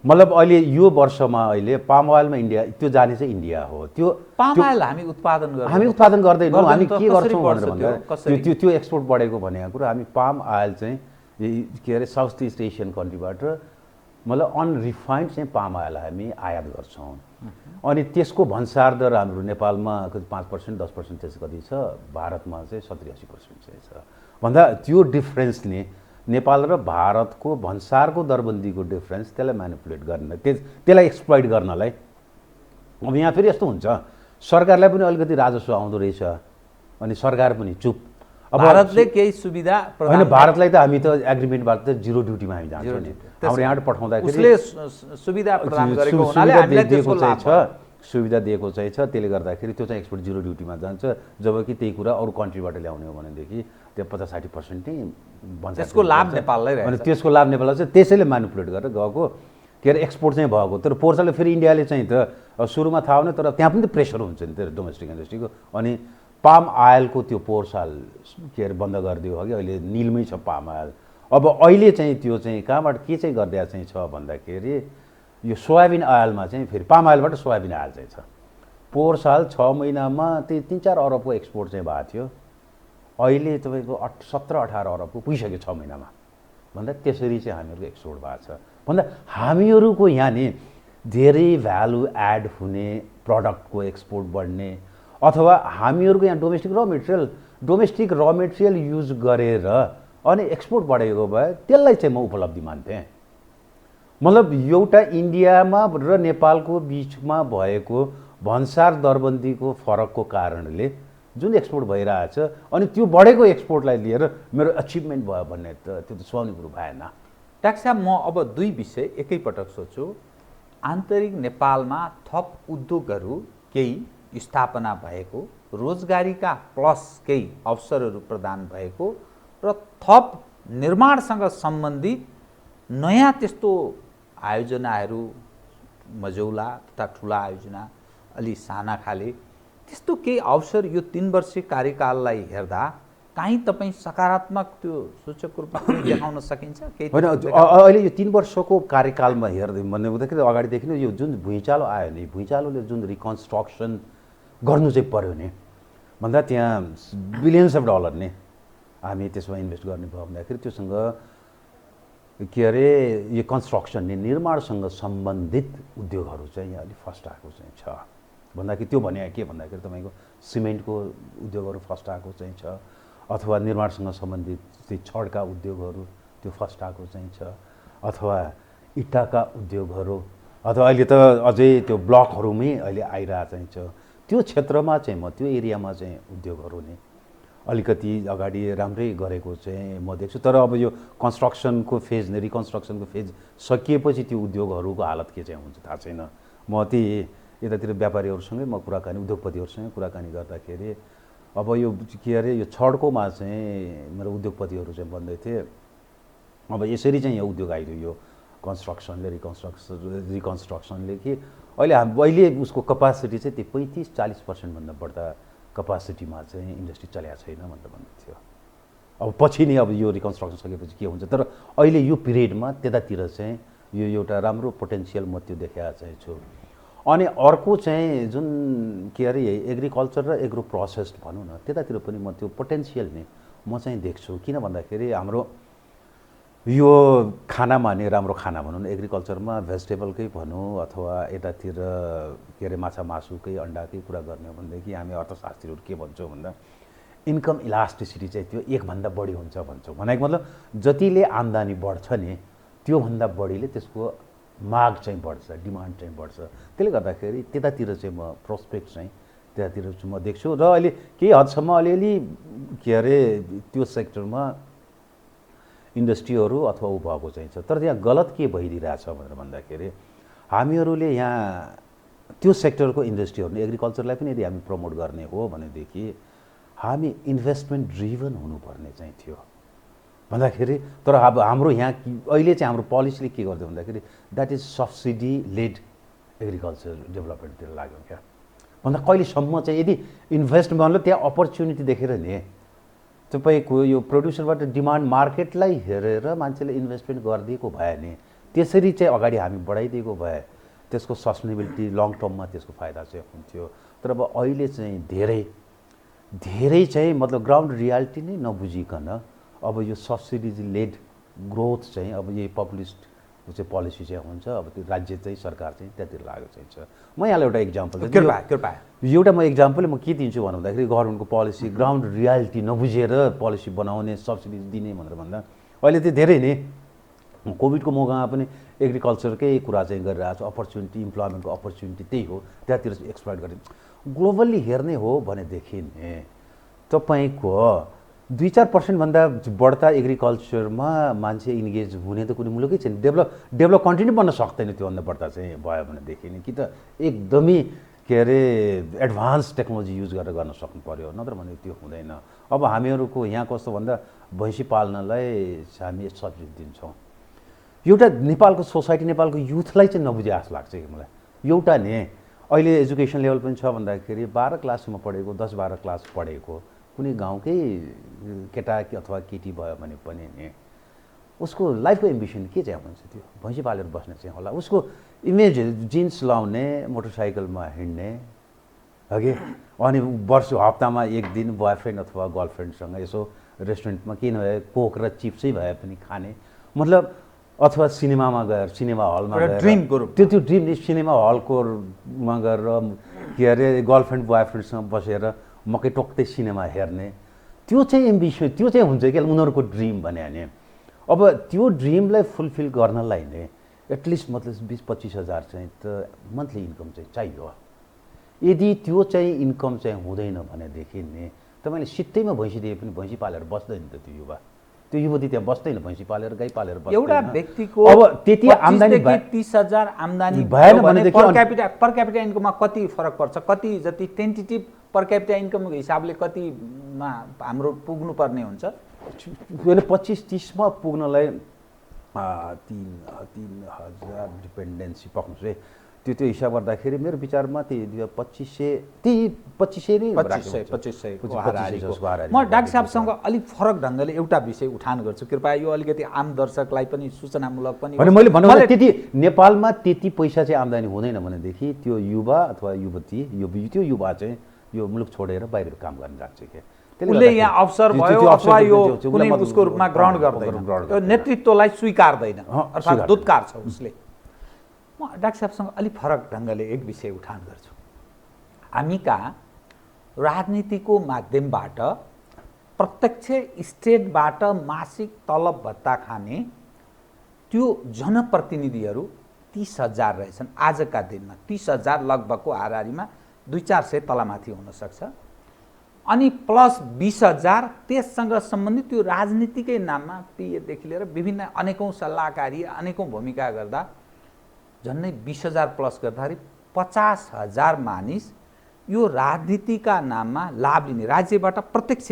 [SPEAKER 9] मतलब अहिले यो वर्षमा अहिले पाम ओइलमा इन्डिया त्यो जाने चाहिँ इन्डिया हो। त्यो
[SPEAKER 8] पाम ओइल हामी
[SPEAKER 9] उत्पादन गर्दैनौँ। हामी के गर्छौँ भनेर भन्दा त्यो एक्सपोर्ट बढेको भनेको कुरा हामी पाम ओइल चाहिँ के अरे साउथ ईस्ट एसियन कन्ट्रीबाट मतलब अनरिफाइन्ड चाहिँ पाम ओइल हामी आयात गर्छौँ। अनि त्यसको भन्सार दर हाम्रो नेपालमा कति 5% 10% त्यस कति छ, भारतमा चाहिँ 70-80% चाहिँ छ। भन्दा त्यो डिफ्रेन्सले नेपाल र भारतको भन्सारको दरबन्दीको डिफ्रेन्स त्यसलाई म्यानिपुलेट गर्न, त्यसलाई एक्सप्लोइट गर्नलाई अब यहाँ फेरि यस्तो हुन्छ, सरकारलाई पनि अलिकति राजस्व आउँदो रहेछ अनि सरकार पनि चुप।
[SPEAKER 8] अब भारतले केही सुविधा
[SPEAKER 9] होइन, भारतलाई त हामी त एग्रिमेन्टबाट त 0 ड्युटीमा हामी जान्छौँ नि। हाम्रो यहाँबाट पठाउँदाखेरि
[SPEAKER 8] उसले सुविधा प्रदान गरेको हुनाले हामीलाई त्यसको लाभ छ,
[SPEAKER 9] सुविधा दिएको चाहिँ छ। त्यसले गर्दाखेरि त्यो चाहिँ एक्सपोर्ट 0 ड्युटीमा जान्छ। जबकि त्यही कुरा अरू कन्ट्रीबाट ल्याउने हो भनेदेखि त्यो 50-60% नै भन्छ।
[SPEAKER 8] त्यसको लाभ नेपाललाई रहेछ।
[SPEAKER 9] अनि त्यसको लाभ नेपाललाई चाहिँ त्यसैले म्यानिपुलेट गरेर गएको के अरे एक्सपोर्ट चाहिँ भएको। तर पोहोर सालले फेरि इन्डियाले चाहिँ त सुरुमा थाहा हुने, तर त्यहाँ पनि त प्रेसर हुन्छ नि त्यो डोमेस्टिक इन्डस्ट्रीको। अनि पाम आयलको त्यो पोहोर साल के अरे बन्द गरिदियो अघि, अहिले निलमै छ पाम आयल। अब अहिले चाहिँ त्यो चाहिँ कहाँबाट के चाहिँ गर्दा चाहिँ छ भन्दाखेरि यो सोयाबिन आयलमा चाहिँ फेरि पाम आयलबाट सोयाबिन आयल चाहिँ छ। पोहोर साल 6 महिनामा त्यही 3-4 अरबको एक्सपोर्ट चाहिँ भएको थियो। अहिले तपाईँको 17-18 अरबको पुगिसक्यो 6 महिनामा। भन्दा त्यसरी चाहिँ हामीहरूको एक्सपोर्ट भएको छ। भन्दा हामीहरूको यहाँ नि धेरै भ्यालु एड हुने प्रडक्टको एक्सपोर्ट बढ्ने अथवा हामीहरूको यहाँ डोमेस्टिक र मेटेरियल युज गरेर अनि एक्सपोर्ट बढेको भए त्यसलाई चाहिँ म उपलब्धि मान्थेँ। मतलब एउटा इन्डियामा र नेपालको बिचमा भएको भन्सार दरबन्दीको फरकको कारणले जुन एक्सपोर्ट भइरहेछ अनि त्यो बढेको एक्सपोर्टलाई लिएर मेरो अचिभमेन्ट भयो भन्ने त त्यो त सुहाउने कुरो भएन।
[SPEAKER 8] डाक्टर साहब, म अब 2 विषय एकैपटक सोच्छु। आन्तरिक नेपालमा थप उद्योगहरू केही स्थापना भएको, रोजगारीका प्लस केही अवसरहरू प्रदान भएको र थप निर्माणसँग सम्बन्धित नयाँ त्यस्तो आयोजनाहरू, मजौला तथा ठुला आयोजना, अलि साना खाले त्यस्तो केही अवसर यो 3 वर्षीय कार्यकाललाई हेर्दा काहीँ तपाईँ सकारात्मक त्यो सूचक रूपमा देखाउन सकिन्छ?
[SPEAKER 9] होइन, अहिले यो 3 वर्षको कार्यकालमा हेर्दै भन्ने हुँदाखेरि अगाडिदेखि नै यो जुन भुइँचालो आयो नि, भुइँचालोले जुन रिकन्स्ट्रक्सन गर्नु चाहिँ पर्यो नि, भन्दा त्यहाँ बिलियन्स अफ डलर नि हामी त्यसमा इन्भेस्ट गर्ने भयो भन्दाखेरि त्योसँग के अरे यो कन्स्ट्रक्सन नि निर्माणसँग सम्बन्धित उद्योगहरू चाहिँ यहाँ अलिक फर्स्ट आएको चाहिँ छ। भन्दाखेरि त्यो भने के भन्दाखेरि तपाईँको सिमेन्टको उद्योगहरू फर्स्ट आएको चाहिँ छ, अथवा निर्माणसँग सम्बन्धित त्यो छडका उद्योगहरू त्यो फर्स्ट आएको चाहिँ छ, अथवा इँटाका उद्योगहरू, अथवा अहिले त अझै त्यो ब्लकहरूमै अहिले आइरहेको चाहिँ छ। त्यो क्षेत्रमा चाहिँ म त्यो एरियामा चाहिँ उद्योगहरू नै अलिकति अगाडि राम्रै गरेको चाहिँ म देख्छु। तर अब यो कन्स्ट्रक्सनको फेज नै रिकन्स्ट्रक्सनको फेज सकिएपछि त्यो उद्योगहरूको हालत के चाहिँ हुन्छ थाहा छैन। म त्यही यतातिर व्यापारीहरूसँगै म कुराकानी, उद्योगपतिहरूसँग कुराकानी गर्दाखेरि अब यो के अरे यो छडकोमा चाहिँ मेरो उद्योगपतिहरू चाहिँ भन्दै थिए अब यसरी चाहिँ यो उद्योग आइदियो यो कन्स्ट्रक्सनले रिकन्स्ट्रक्सनले कि अहिले उसको कपासिटी चाहिँ त्यो 35-40% भन्दा बढ्दा कपासिटीमा चाहिँ इन्डस्ट्री चलेको छैन भनेर भन्दै थियो। अब पछि नै अब यो रिकन्स्ट्रक्सन सकेपछि के हुन्छ, तर अहिले यो पिरियडमा त्यतातिर चाहिँ यो एउटा राम्रो पोटेन्सियल म त्यो देखाएको चाहिँ छु। अनि अर्को चाहिँ जुन के अरे एग्रिकल्चर र एग्रो प्रोसेस्ड भनौँ न, त्यतातिर पनि म त्यो पोटेन्सियल नै म चाहिँ देख्छु। किन भन्दाखेरि हाम्रो यो खानामा नि राम्रो खाना भनौँ, एग्रिकल्चरमा भेजिटेबलकै भनौँ अथवा यतातिर के अरे माछा मासुकै अन्डाकै कुरा गर्ने हो भनेदेखि हामी अर्थशास्त्रीहरू के भन्छौँ भन्दा इन्कम इलास्टिसिटी चाहिँ त्यो एकभन्दा बढी हुन्छ भन्छौँ। भनेको मतलब जतिले आम्दानी बढ्छ नि त्योभन्दा बढीले त्यसको माग चाहिँ बढ्छ, डिमान्ड चाहिँ बढ्छ। त्यसले गर्दाखेरि त्यतातिर चाहिँ म प्रोस्पेक्ट चाहिँ त्यतातिर चाहिँ म देख्छु र अहिले केही हदसम्म अलिअलि के अरे त्यो सेक्टरमा इन्डस्ट्रीहरू अथवा ऊ भएको चाहिँ छ। तर त्यहाँ गलत के भइदिरहेछ भनेर भन्दाखेरि हामीहरूले यहाँ त्यो सेक्टरको इन्डस्ट्रीहरू एग्रिकल्चरलाई पनि यदि हामी प्रमोट गर्ने हो भनेदेखि हामी इन्भेस्टमेन्ट ड्रिभन हुनुपर्ने चाहिँ थियो भन्दाखेरि। तर अब हाम्रो यहाँ अहिले चाहिँ हाम्रो पोलिसीले के गर्दै भन्दाखेरि that is subsidy led agriculture डेभलपमेन्टतिर लाग्यो क्या। भन्दा कहिलेसम्म चाहिँ यदि इन्भेस्ट गर्नु त्यहाँ अपर्च्युनिटी देखेर नि तपाईँको यो प्रड्युसरबाट डिमान्ड मार्केटलाई हेरेर मान्छेले इन्भेस्टमेन्ट गरिदिएको भए नि त्यसरी चाहिँ अगाडि हामी बढाइदिएको भए त्यसको सस्टेनेबिलिटी लङ टर्ममा त्यसको फाइदा चाहिँ हुन्थ्यो। तर अब अहिले चाहिँ धेरै चाहिँ मतलब ग्राउन्ड रियालिटी नै नबुझिकन अब यो सब्सिडिज लेड ग्रोथ चाहिँ अब यही पपुलिस्ट चाहिँ पोलिसी चाहिँ हुन्छ। अब त्यो राज्य चाहिँ सरकार चाहिँ त्यहाँतिर लागेको चाहिँ छ। म यहाँलाई एउटा इक्जाम्पल एउटा म इक्जाम्पल म के दिन्छु भन्दाखेरि गभर्मेन्टको पोलिसी ग्राउन्ड रियालिटी नबुझेर पोलिसी बनाउने सब्सिडिज दिने भनेर भन्दा अहिले चाहिँ धेरै नै कोभिडको मौकामा पनि एग्रिकल्चरकै कुरा चाहिँ गरिरहेको छ। अपर्च्युनिटी इम्प्लोइमेन्टको अपर्च्युनिटी त्यही हो, त्यहाँतिर चाहिँ एक्सप्लोइट गर्ने। ग्लोबल्ली हेर्ने हो भनेदेखि तपाईँको 2-4% भन्दा बढ्ता एग्रिकल्चरमा मान्छे इन्गेज हुने त कुनै मुलुकै छैन। डेभलप कन्टिन्यू बन्न सक्दैन त्योभन्दा बढ्ता चाहिँ भयो भनेदेखि कि त एकदमै के अरे एडभान्स टेक्नोलोजी युज गरेर गर्न सक्नु पर्यो, नत्र भने त्यो हुँदैन। अब हामीहरूको यहाँ कस्तो भन्दा भैँसी पाल्नलाई हामी सब्सिडी दिन्छौँ। एउटा नेपालको सोसाइटी नेपालको युथलाई चाहिँ नबुझे जस्तो लाग्छ कि मलाई। एउटा नि अहिले एजुकेसन लेभल पनि छ भन्दाखेरि 12 क्लाससम्म पढेको 10-12 क्लास पढेको कुनै गाउँकै केटा अथवा केटी भयो भने पनि नि उसको लाइफको एम्बिसन के चाहिँ हुन्छ त्यो भैँसी पालेर बस्ने चाहिँ होला। उसको इमेज जिन्स लाउने मोटरसाइकलमा हिँड्ने हगे अनि हप्तामा एक दिन बोयफ्रेन्ड अथवा गर्लफ्रेन्डसँग यसो रेस्टुरेन्टमा केही नभए कोक र चिप्सै भए पनि खाने मतलब अथवा सिनेमामा गएर सिनेमा हलमा गएर ड्रिम त्यो ड्रिम सिनेमा हलकोमा गएर के अरे गर्लफ्रेन्ड बोयफ्रेन्डसँग बसेर मकै टोक्दै सिनेमा हेर्ने त्यो चाहिँ एम्बिसन त्यो चाहिँ हुन्छ कि उनीहरूको ड्रिम भने नि। अब त्यो ड्रिमलाई फुलफिल गर्नलाई नै एटलिस्ट मतलब 20-25 हज़ार चाहिँ त मन्थली इन्कम चाहिँ चाहियो। यदि त्यो चाहिँ इन्कम चाहिँ हुँदैन भनेदेखि नि तपाईँले सित्तैमा भैँसी दिए पनि भैँसी पालेर बस्दैन त त्यो युवती त्यहाँ बस्दैन, भैँसी पालेर गाई पालेर बस्दैन।
[SPEAKER 8] एउटा व्यक्तिको
[SPEAKER 9] अब त्यति आम्दानी
[SPEAKER 8] 30,000 आम्दानी
[SPEAKER 9] भएन भनेदेखि
[SPEAKER 8] पर क्यापिटा इन्कममा कति फरक पर्छ, कति जति टेन्टेटिभ पर क्यापिटा इन्कमको हिसाबले कतिमा हाम्रो पुग्नु पर्ने हुन्छ?
[SPEAKER 9] 25-30मा पुग्नलाई 3,000 डिपेन्डेन्सी पक्नुहोस् है। त्यो हिसाब गर्दाखेरि मेरो विचारमा त्यही 2500 नै
[SPEAKER 8] 2500 म डाक्टर साहबसँग अलिक फरक ढङ्गले एउटा विषय उठान गर्छु। कृपया यो अलिकति आम दर्शकलाई पनि सूचनामूलक पनि
[SPEAKER 9] भने मैले भन्नु त्यति नेपालमा त्यति पैसा चाहिँ आम्दानी हुँदैन भनेदेखि त्यो युवा अथवा युवती त्यो युवा चाहिँ यो मुलुक छोडेर बाहिर काम गर्न जान्छ के
[SPEAKER 8] उसले यहाँ अवसर भयो अथवा यो कुनै उसको रूपमा ग्रहण गर्दैन, यो नेतृत्वलाई स्वीकार्दैन अर्थात् दुत्कार छ उसले। म डाक्टर साहबसँग अलिक फरक ढङ्गले एक विषय उठान गर्छु। हामी कहाँ राजनीतिको माध्यमबाट प्रत्यक्ष स्टेटबाट मासिक तलब भत्ता खाने त्यो जनप्रतिनिधिहरू 30,000 रहेछन् आजका दिनमा। 30,000 लगभगको हाराहारीमा 200-400 तलमाथि हुनसक्छ। अनि प्लस 20,000 त्यससँग सम्बन्धित त्यो राजनीतिकै नाममा पिएदेखि लिएर विभिन्न अनेकौँ सल्लाहकारी अनेकौँ भूमिका गर्दा झन्डै 20,000 प्लस गर्दाखेरि 50,000 मानिस यो राजनीतिका नाममा लाभ लिने, राज्यबाट प्रत्यक्ष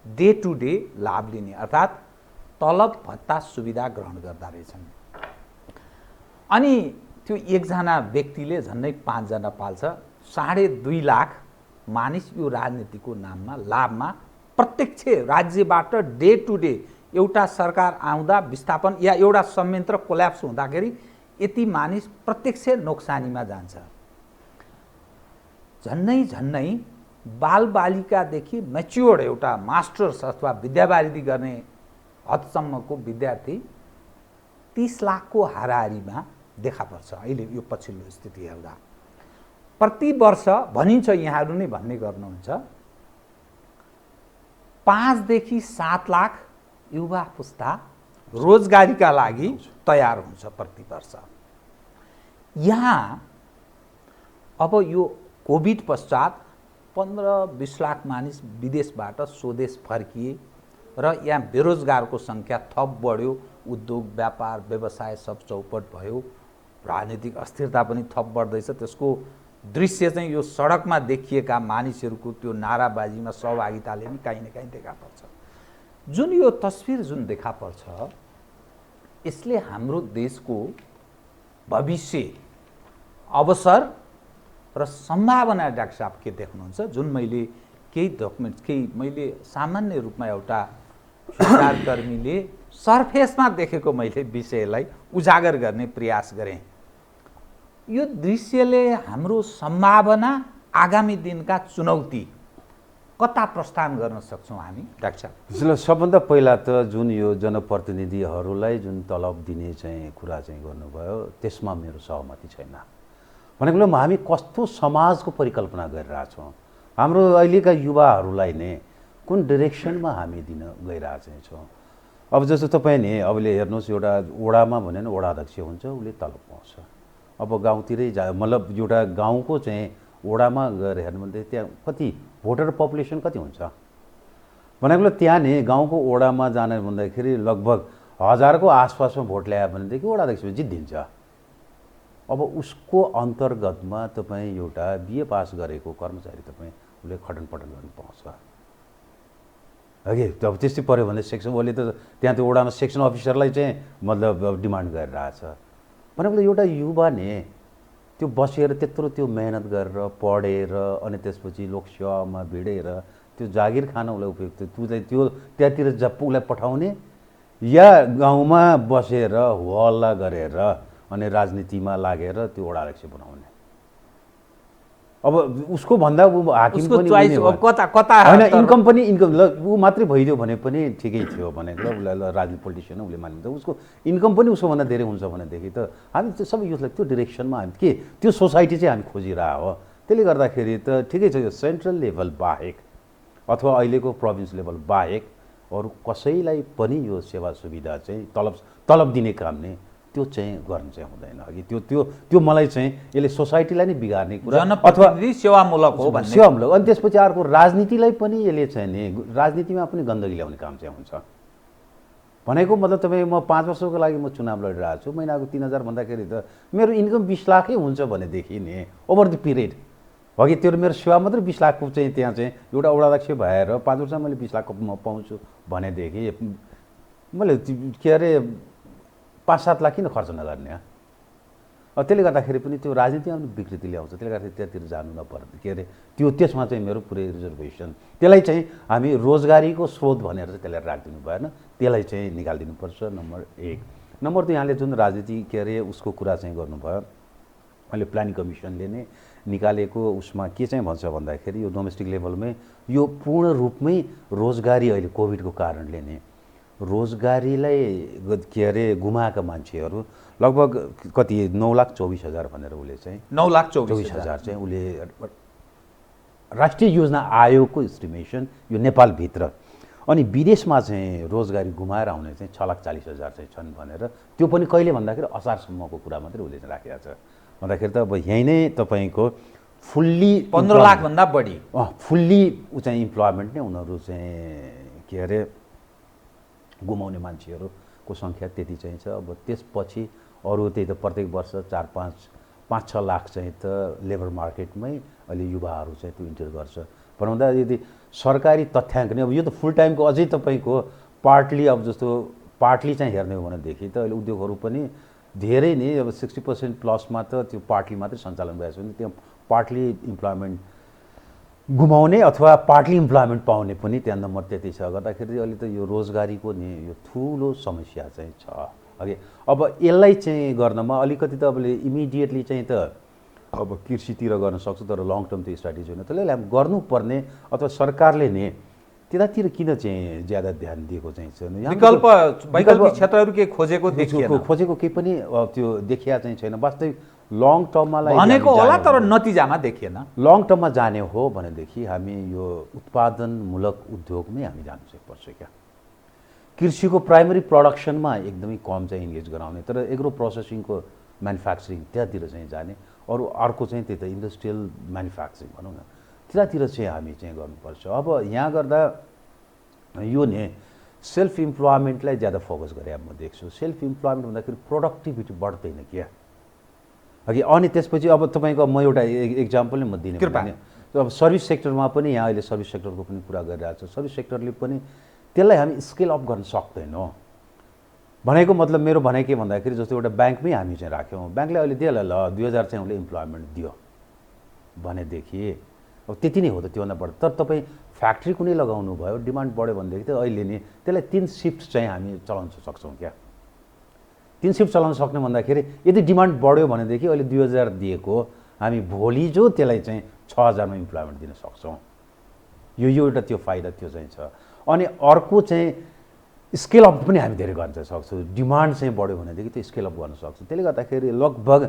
[SPEAKER 8] डे टु डे लाभ लिने अर्थात् तलब भत्ता सुविधा ग्रहण गर्दा रहेछन्। अनि त्यो एकजना व्यक्तिले झन्डै 5 जना पाल्छ। 2.5 लाख मानिस यो राजनीतिको नाममा लाभमा प्रत्यक्ष राज्यबाट डे टु डे एउटा सरकार आउँदा विस्थापन या एउटा संयन्त्र कोल्याप्स हुँदाखेरि यति मानिस प्रत्यक्ष नोक्सानीमा जान्छ। झन्नै बालबालिकादेखि म्याच्योर्ड एउटा मास्टर्स अथवा विद्यावारिधि गर्ने हदसम्मको विद्यार्थी 30 लाखको हाराहारीमा देखा पर्छ अहिले यो पछिल्लो स्थिति हेर्दा। प्रति वर्ष भनिन्छ, यहाँहरू नै भन्ने गर्नुहुन्छ, 5 देखि 7 लाख युवा पुस्ता रोजगारीका लागि तयार हुन्छ प्रति वर्ष। यहाँ अब यो कोभिड पश्चात 15-20 लाख मानिस विदेशबाट स्वदेश फर्किए र यहाँ बेरोजगारको सङ्ख्या थप बढ्यो, उद्योग व्यापार व्यवसाय सब चौपट भयो, राजनीतिक अस्थिरता पनि थप बढ्दैछ। त्यसको दृश्य चाहिँ यो सडकमा देखिएका मानिसहरूको त्यो नाराबाजीमा सहभागिताले पनि काहीँ न काहीँ देखा पर्छ। जुन यो तस्विर जुन देखा पर्छ, यसले हाम्रो देशको भविष्य, अवसर र सम्भावना डाक्टर साहब के देख्नुहुन्छ? जुन मैले केही डकुमेन्ट्स, मैले सामान्य रूपमा एउटा सञ्चारकर्मीले सरफेसमा देखेको मैले विषयलाई उजागर गर्ने प्रयास गरेँ। यो दृश्यले हाम्रो सम्भावना, आगामी दिनका चुनौती कता प्रस्थान गर्न सक्छौँ हामी डाक्टर साहब?
[SPEAKER 9] सबभन्दा पहिला त जुन यो जनप्रतिनिधिहरूलाई जुन तलब दिने चाहिँ कुरा चाहिँ गर्नुभयो, त्यसमा मेरो सहमति छैन। भनेको हामी कस्तो समाजको परिकल्पना गरिरहेछौँ, हाम्रो अहिलेका युवाहरूलाई नै कुन डिरेक्सनमा हामी दिन गइरहेको छौँ। अब जस्तो तपाईँ नि अबले हेर्नुहोस्, एउटा वडामा भन्यो भने वडा अध्यक्ष हुन्छ, उसले तलब पाउँछ। अब गाउँतिरै मतलब एउटा गाउँको चाहिँ वडामा गएर हेर्नु भने त्यहाँ कति भोटर पपुलेसन कति हुन्छ भनेको त्यहाँ नि गाउँको वडामा जाने भन्दाखेरि लगभग 1000को आसपासमा भोट ल्यायो भनेदेखि वडा अध्यक्ष जित्दिन्छ। अब उसको अन्तर्गतमा तपाईँ एउटा बिए पास गरेको कर्मचारी तपाईँ उसले खटनपटन गर्नु पाउँछ। अघि अब त्यस्तै पऱ्यो भने सेक्सन, उसले त त्यहाँ त्यो वडामा सेक्सन अफिसरलाई चाहिँ मतलब डिमान्ड गरिरहेछ। भनेको एउटा युवा नि त्यो बसेर त्यत्रो त्यो मेहनत गरेर पढेर अनि त्यसपछि लोकसेवामा भिडेर त्यो जागिर खान उसलाई उपयुक्त, तुलाई त्यो त्यहाँतिर जब उसलाई पठाउने या गाउँमा बसेर हल्ला गरेर अनि राजनीतिमा लागेर त्यो वडा अध्यक्ष बनाउने। अब उसको भन्दा ऊ हाकिम पनि होइन, इन्कम पनि इन्कम ऊ मात्रै भइदियो भने पनि ठिकै थियो भनेको उसलाई राजनीति पोलिटिसियन उसले मानिन्छ, उसको इन्कम पनि उसको भन्दा धेरै हुन्छ भनेदेखि त हामी त्यो सबै युथलाई त्यो डिरेक्सनमा हामी के त्यो सोसाइटी चाहिँ हामी खोजिरहेको हो। त्यसले गर्दाखेरि त ठिकै छ, यो सेन्ट्रल लेभल बाहेक अथवा अहिलेको प्रोभिन्स लेभल बाहेक अरू कसैलाई पनि यो सेवा सुविधा चाहिँ तलब दिने काम नै त्यो चाहिँ गर्नु चाहिँ हुँदैन। अघि त्यो त्यो त्यो मलाई चाहिँ यसले सोसाइटीलाई नै बिगार्ने कुरा अथवा
[SPEAKER 8] सेवामूलक हो भन्ने।
[SPEAKER 9] सेवामूलक। अनि त्यसपछि अर्को राजनीतिलाई पनि यसले चाहिँ नि राजनीतिमा पनि गन्दगी ल्याउने काम चाहिँ हुन्छ भनेको मतलब तपाईँ म 5 वर्षको लागि म चुनाव लडिरहेको छु, महिनाको 3000 भन्दाखेरि त मेरो इन्कम 20 लाखै हुन्छ भनेदेखि नि ओभर द पिरियड अघि त्यो मेरो सेवा मात्रै 20 लाखको चाहिँ त्यहाँ चाहिँ एउटा वडा अध्यक्ष भएर 5 वर्षमा मैले 20 लाखको म पाउँछु भनेदेखि मैले के अरे 5-7 लाख किन खर्च नगर्ने? त्यसले गर्दाखेरि पनि त्यो राजनीतिमा पनि विकृति ल्याउँछ। त्यसले गर्दाखेरि त्यहाँतिर जानु नपर्ने के अरे त्यो त्यसमा चाहिँ मेरो पुरै रिजर्भेसन। त्यसलाई चाहिँ हामी रोजगारीको स्रोत भनेर चाहिँ त्यसलाई राखिदिनु भएन, त्यसलाई चाहिँ निकालिदिनुपर्छ। नम्बर 1। नम्बर 2, यहाँले जुन राजनीति के अरे उसको कुरा चाहिँ गर्नुभयो, अहिले प्लानिङ कमिसनले नै निकालेको उसमा के चाहिँ भन्छ भन्दाखेरि यो डोमेस्टिक लेभलमै यो पूर्ण रूपमै रोजगारी अहिले कोभिडको कारणले नै रोजगारीलाई के अरे गुमाएका मान्छेहरू लगभग कति 9,24,000 भनेर उसले चाहिँ 9,24,000 चाहिँ उसले राष्ट्रिय योजना आयोगको इस्टिमेसन यो नेपालभित्र। अनि विदेशमा चाहिँ रोजगारी गुमाएर आउने चाहिँ 6,40,000 चाहिँ छन् भनेर, त्यो पनि कहिले भन्दाखेरि असारसम्मको कुरा मात्रै उसले चाहिँ राखेको छ। भन्दाखेरि त अब यहीँ नै तपाईँको फुल्ली
[SPEAKER 8] 15 लाखभन्दा बढी
[SPEAKER 9] फुल्ली ऊ चाहिँ इम्प्लोइमेन्ट नै उनीहरू चाहिँ के अरे गुमाउने मान्छेहरूको सङ्ख्या त्यति चाहिँ छ। अब त्यसपछि अरू त्यही त प्रत्येक वर्ष 4-5-6 लाख चाहिँ त लेबर मार्केटमै अहिले युवाहरू चाहिँ त्यो इन्टर गर्छ। भन्दा यदि सरकारी तथ्याङ्क नै अब यो त फुल टाइमको अझै तपाईँको पार्टली अब जस्तो पार्टली चाहिँ हेर्ने हो भनेदेखि त अहिले उद्योगहरू पनि धेरै नै अब 60% प्लसमा त त्यो पार्टली मात्रै सञ्चालन भएको छ भने त्यो पार्टली इम्प्लोइमेन्ट गुमाउने अथवा पार्टली इम्प्लोइमेन्ट पाउने पनि त्यहाँ नम्बर त्यति छ। गर्दाखेरि अहिले त यो रोजगारीको नि यो ठुलो समस्या चाहिँ छ। अघि अब यसलाई चाहिँ गर्नमा अलिकति त अब इमिडिएटली चाहिँ त अब कृषितिर गर्न सक्छ, तर लङ टर्म त्यो स्ट्राटेजी होइन। त्यसले हामी गर्नुपर्ने अथवा सरकारले नि त्यतातिर किन चाहिँ ज्यादा ध्यान दिएको चाहिँ छैन?
[SPEAKER 8] वैकल्पिक क्षेत्रहरू के खोजेको देखिएन,
[SPEAKER 9] खोजेको केही पनि त्यो देखिया चाहिँ छैन। वास्तविक लङ टर्ममा
[SPEAKER 8] भनेको होला तर नतिजामा देखिएन।
[SPEAKER 9] लङ टर्ममा जाने हो भनेदेखि हामी यो उत्पादनमूलक उद्योगमै हामी जानु चाहिँ पर्छ क्या। कृषिको प्राइमरी प्रोडक्सनमा एकदमै कम चाहिँ इन्गेज गराउने, तर एग्रो प्रोसेसिङको म्यानुफ्याक्चरिङ त्यहाँतिर चाहिँ जाने, अरू अर्को चाहिँ त्यही त इन्डस्ट्रियल म्यानुफ्याक्चरिङ भनौँ न, त्यतातिर चाहिँ हामी चाहिँ गर्नुपर्छ। अब यहाँ गर्दा यो नि सेल्फ इम्प्लोइमेन्टलाई ज्यादा फोकस गरे म देख्छु। सेल्फ इम्प्लोइमेन्ट भन्दाखेरि प्रोडक्टिभिटी बढ्दैन क्या अघि। अनि त्यसपछि अब तपाईँको म एउटा एक्जाम्पल नै म दिने भने अब सर्भिस सेक्टरमा पनि यहाँ अहिले सर्भिस सेक्टरको पनि कुरा गरिरहेको छ। सर्भिस सेक्टरले पनि त्यसलाई हामी स्केल अप गर्न सक्दैनौँ। भनेको मतलब मेरो भनाइ के भन्दाखेरि जस्तो एउटा ब्याङ्कमै हामी चाहिँ राख्यौँ, ब्याङ्कले अहिले दिएला ल 2000 चाहिँ उसले इम्प्लोइमेन्ट दियो भनेदेखि अब त्यति नै हो त, त्योभन्दा बढ्छ। तर तपाईँ फ्याक्ट्री कुनै लगाउनु भयो, डिमान्ड बढ्यो भनेदेखि त अहिले नि त्यसलाई 3 सिफ्ट चाहिँ हामी चलाउन सक्छौँ क्या। 3 सिफ्ट चलाउन सक्ने भन्दाखेरि यदि डिमान्ड बढ्यो भनेदेखि अहिले 2000 दिएको हामी भोलि जो त्यसलाई चाहिँ 6000मा इम्प्लोइमेन्ट दिन सक्छौँ। यो एउटा त्यो फाइदा त्यो चाहिँ छ। अनि अर्को चाहिँ स्केल अप पनि हामी धेरै गर्न सक्छौँ। डिमान्ड चाहिँ बढ्यो भनेदेखि त्यो स्केल अप गर्न सक्छौँ। त्यसले गर्दाखेरि लगभग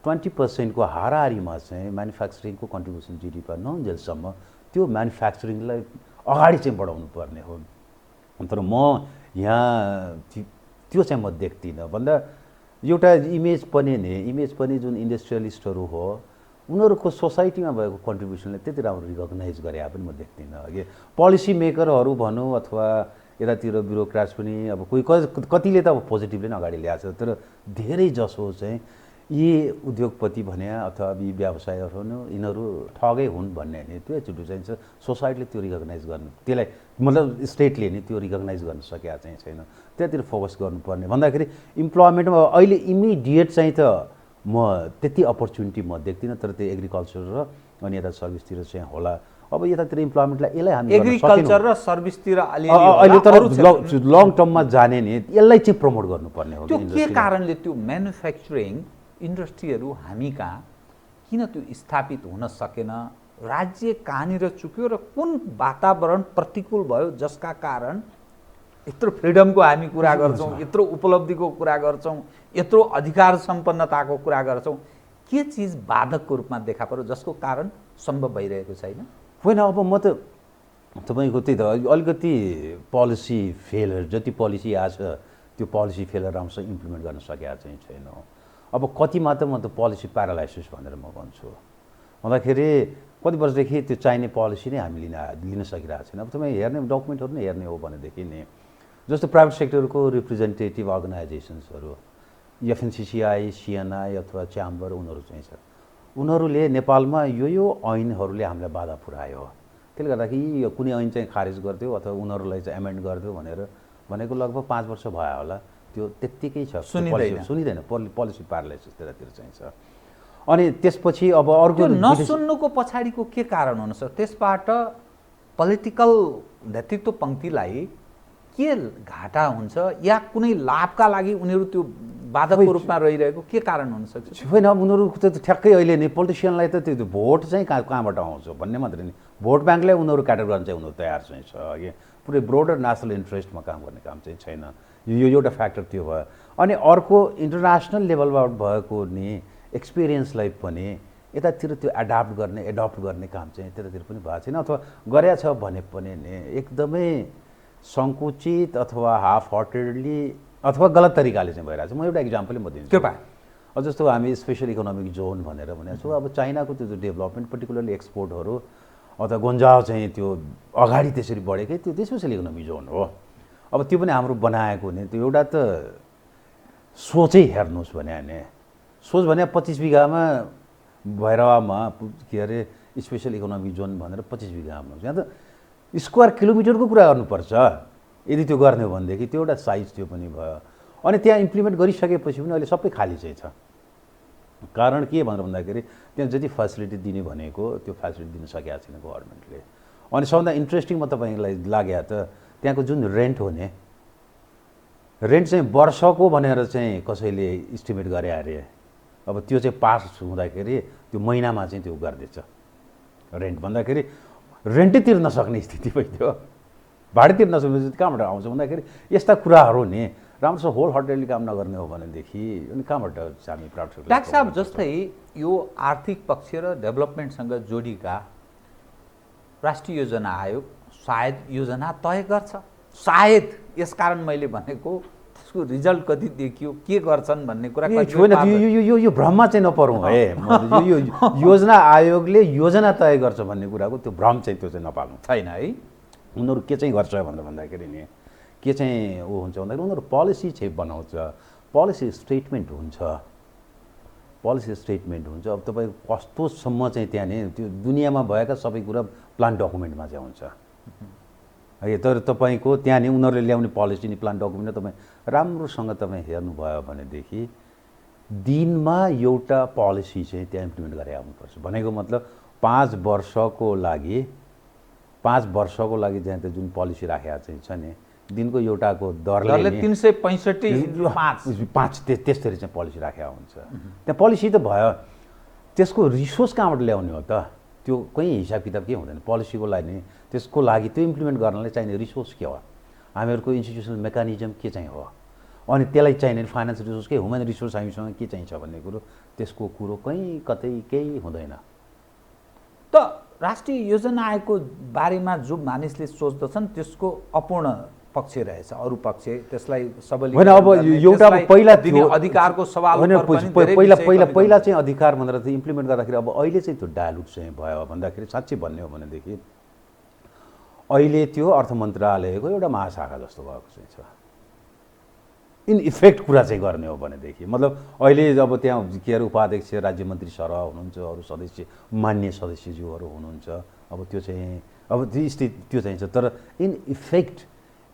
[SPEAKER 9] 20% को हाराहारीमा चाहिँ म्यानुफ्याक्चरिङको कन्ट्रिब्युसन जिडिपीमा नहुन्जेलसम्म त्यो म्यानुफ्याक्चरिङलाई अगाडि चाहिँ बढाउनु पर्ने हो। तर म यहाँ त्यो चाहिँ म देख्दिनँ। भन्दा एउटा इमेज पनि जुन इन्डस्ट्रियलिस्टहरू हो उनीहरूको सोसाइटीमा भएको कन्ट्रिब्युसनले त्यति राम्रो रिकगनाइज गरे पनि म देख्दिनँ। अघि पोलिसी मेकरहरू भनौँ अथवा यतातिर ब्युरोक्राट्स पनि अब कोही कतिले त अब पोजिटिभली नै अगाडि ल्याएको छ, तर धेरै जसो चाहिँ यी उद्योगपति भने अथवा यी व्यवसायहरू हुनु यिनीहरू ठगै हुन् भन्ने नि त्यो एकचोटि चाहिन्छ। सोसाइटीले त्यो रिकगनाइज गर्नु, त्यसलाई मतलब स्टेटले नि त्यो रिकगनाइज गर्न सकेका चाहिँ छैन। त्यतातिर फोकस गर्नुपर्ने भन्दाखेरि इम्प्लोइमेन्टमा अहिले इमिडिएट चाहिँ त म त्यति अपर्च्युनिटी म देख्दिनँ, तर त्यो एग्रिकल्चर र अनि यता सर्भिसतिर चाहिँ होला। अब यतातिर इम्प्लोइमेन्टलाई यसलाई हामी
[SPEAKER 8] एग्रिकल्चर र सर्भिसतिर
[SPEAKER 9] अहिले तर लङ टर्ममा जाने नि यसलाई चाहिँ प्रमोट गर्नुपर्ने हो।
[SPEAKER 8] त्यो के कारणले त्यो म्यानुफ्याक्चरिङ इन्डस्ट्रीहरू हामी कहाँ किन त्यो स्थापित हुन सकेन? राज्य कहाँनिर चुक्यो र कुन वातावरण प्रतिकूल भयो जसका कारण यत्रो फ्रिडमको हामी कुरा गर्छौँ, यत्रो उपलब्धिको कुरा गर्छौँ, यत्रो अधिकार सम्पन्नताको कुरा गर्छौँ, के चिज बाधकको रूपमा देखा पर्यो जसको कारण सम्भव भइरहेको छैन?
[SPEAKER 9] होइन, अब म त तपाईँको त्यही त अलिकति पोलिसी फेलर, जति पोलिसी आछ त्यो पोलिसी फेलर राम्रोसँग इम्प्लिमेन्ट गर्न सकेका चाहिँ छैन। अब कतिमा त म त पोलिसी प्यारालाइसिस भनेर म भन्छु। भन्दाखेरि कति वर्षदेखि त्यो चाहिने पोलिसी नै हामी लिन सकिरहेको छैन। अब तपाईँ हेर्ने डकुमेन्टहरू नै हेर्ने हो भनेदेखि नि जस्तो प्राइभेट सेक्टरको रिप्रेजेन्टेटिभ अर्गनाइजेसन्सहरू एफएनसिसिआई, सिएनआई अथवा च्याम्बर उनीहरू चाहिँ छ, उनीहरूले नेपालमा यो ऐनहरूले हामीलाई बाधा पुऱ्यायो। त्यसले गर्दाखेरि यो कुनै ऐन चाहिँ खारेज गरिदियो अथवा उनीहरूलाई चाहिँ एमेन्ड गरिदियो भनेको लगभग 5 वर्ष भयो होला, त्यो त्यत्तिकै छ, सुनिँदैन। पोलिसी प्यारालाइसिस त्यतातिर चाहिँ छ। अनि त्यसपछि अब अर्को
[SPEAKER 8] नसुन्नुको पछाडिको के कारण हुनसक्छ? त्यसबाट पोलिटिकल नेतृत्व पङ्क्तिलाई के घाटा हुन्छ या कुनै लाभका लागि उनीहरू त्यो बाधकको रूपमा रहिरहेको के कारण हुनसक्छ?
[SPEAKER 9] होइन, उनीहरू त ठ्याक्कै अहिले नि पोलिटिसियनलाई त त्यो भोट चाहिँ कहाँबाट आउँछ भन्ने मात्रै नि, भोट ब्याङ्कलाई उनीहरू क्याटर गर्न चाहिँ उनीहरू तयार चाहिँ छ। अघि पुरै ब्रोडर नेसनल इन्ट्रेस्टमा काम गर्ने काम चाहिँ छैन। यो एउटा फ्याक्टर त्यो भयो। अनि अर्को इन्टरनेसनल लेभलबाट भएको नि एक्सपिरियन्सलाई पनि यतातिर त्यो एडप्ट गर्ने काम चाहिँ त्यतातिर पनि भएको छैन, अथवा गरेका छ भने पनि नि एकदमै सङ्कुचित अथवा हाफ हार्टेडली अथवा गलत तरिकाले चाहिँ भइरहेको छ। म एउटा इक्जाम्पलै म दिन्छु। जस्तो हामी स्पेसल इकोनोमिक जोन भनेर भनेको छु। अब चाइनाको त्यो डेभलपमेन्ट पर्टिकुलरली एक्सपोर्टहरू अथवा गुन्जाओ चाहिँ त्यो अगाडि त्यसरी बढेकै त्यो स्पेसल इकोनोमिक जोन हो। अब त्यो पनि हाम्रो बनाएको नि त्यो एउटा त सोचै हेर्नुहोस् भने सोच भने 25 बिघामा भैरवामा के अरे स्पेसल इकोनोमिक जोन भनेर 25 बिघामा यहाँ त स्क्वायर किलोमिटरको कुरा गर्नुपर्छ यदि त्यो गर्ने हो भनेदेखि। त्यो एउटा साइज त्यो पनि भयो। अनि त्यहाँ इम्प्लिमेन्ट गरिसकेपछि पनि अहिले सबै खाली चाहिँ छ। कारण के भनेर भन्दाखेरि त्यहाँ जति फेसिलिटी दिने भनेको त्यो फेसिलिटी दिन सकेको छैन गभर्मेन्टले। अनि सबभन्दा इन्ट्रेस्टिङ म तपाईँलाई लाग्यो त त्यहाँको जुन रेन्ट हो नि, रेन्ट चाहिँ वर्षको भनेर चाहिँ कसैले इस्टिमेट गरे अरे। अब त्यो चाहिँ पास हुँदाखेरि त्यो महिनामा चाहिँ त्यो गर्दैछ। रेन्ट भन्दाखेरि रेन्टै तिर्न नसक्ने स्थिति भयो त्यो। भाडा तिर्न नसकेपछि कहाँबाट आउँछ भन्दाखेरि यस्ता कुराहरू नि राम्रोसँग होल हार्टेडली काम नगर्ने हो भनेदेखि अनि कहाँबाट हामी प्राप्त गर्छौँ?
[SPEAKER 8] डाक्टर साहब, जस्तै यो आर्थिक पक्ष र डेभलपमेन्टसँग जोडिएका राष्ट्रिय योजना आयोग सायद योजना तय गर्छ, सायद यसकारण मैले भनेको त्यसको रिजल्ट कति देखियो, के गर्छन् भन्ने कुरा
[SPEAKER 9] छैन। यो भ्रममा चाहिँ नपरौँ है। यो योजना आयोगले योजना तय गर्छ भन्ने कुराको त्यो भ्रम चाहिँ त्यो चाहिँ नपाल्नु
[SPEAKER 8] छैन है।
[SPEAKER 9] उनीहरू के चाहिँ गर्छ भनेर भन्दाखेरि नि के चाहिँ ऊ हुन्छ भन्दाखेरि उनीहरू पोलिसी चाहिँ बनाउँछ, पोलिसी स्टेटमेन्ट हुन्छ, पोलिसी स्टेटमेन्ट हुन्छ। अब तपाईँ कस्तोसम्म चाहिँ त्यहाँ नि त्यो दुनियाँमा भएका सबै कुरा प्लान डकुमेन्टमा चाहिँ हुन्छ है। तर तपाईँको त्यहाँ नि उनीहरूले ल्याउने पोलिसी नि प्लान डकुमेन्ट तपाईँ राम्रोसँग तपाईँ हेर्नुभयो भनेदेखि दिनमा एउटा पोलिसी चाहिँ त्यहाँ इम्प्लिमेन्ट गरेर आउनुपर्छ। भनेको मतलब 5 वर्षको लागि त्यहाँ त जुन पोलिसी राखेको चाहिँ छ नि दिनको एउटाको दरले 365 त्यसरी चाहिँ पोलिसी राखेको हुन्छ। त्यहाँ पोलिसी त भयो, त्यसको रिसोर्स कहाँबाट ल्याउने हो त? त्यो कहीँ हिसाब किताब के हुँदैन। पोलिसीको लागि नि त्यसको लागि त्यो इम्प्लिमेन्ट गर्नलाई चाहिने रिसोर्स के हो, हामीहरूको इन्स्टिट्युसनल मेकानिजम के चाहिँ हो, अनि त्यसलाई चाहिने फाइनेन्स रिसोर्स के, ह्युमन रिसोर्स हामीसँग के चाहिन्छ भन्ने कुरो त्यसको कुरो कहीँ कतै केही हुँदैन।
[SPEAKER 8] त राष्ट्रिय योजना आयोगको बारेमा जो मानिसले सोच्दछन् त्यसको अपूर्ण पक्ष रहेछ, अरू पक्ष त्यसलाई सबैले
[SPEAKER 9] होइन। अब एउटा पहिला
[SPEAKER 8] दिने अधिकारको सवाल
[SPEAKER 9] पहिला चाहिँ अधिकार भनेर चाहिँ इम्प्लिमेन्ट गर्दाखेरि अब अहिले चाहिँ त्यो डायलुट चाहिँ भयो भन्दाखेरि साँच्चै भन्ने हो भनेदेखि अहिले त्यो अर्थ मन्त्रालयको एउटा महाशाखा जस्तो भएको चाहिँ छ। इन इफेक्ट कुरा चाहिँ गर्ने हो भनेदेखि मतलब अहिले अब त्यहाँ के अरे उपाध्यक्ष राज्य मन्त्री सरह हुनुहुन्छ, अरू सदस्य मान्य सदस्यज्यूहरू हुनुहुन्छ। अब त्यो चाहिँ अब त्यो चाहिँ छ। तर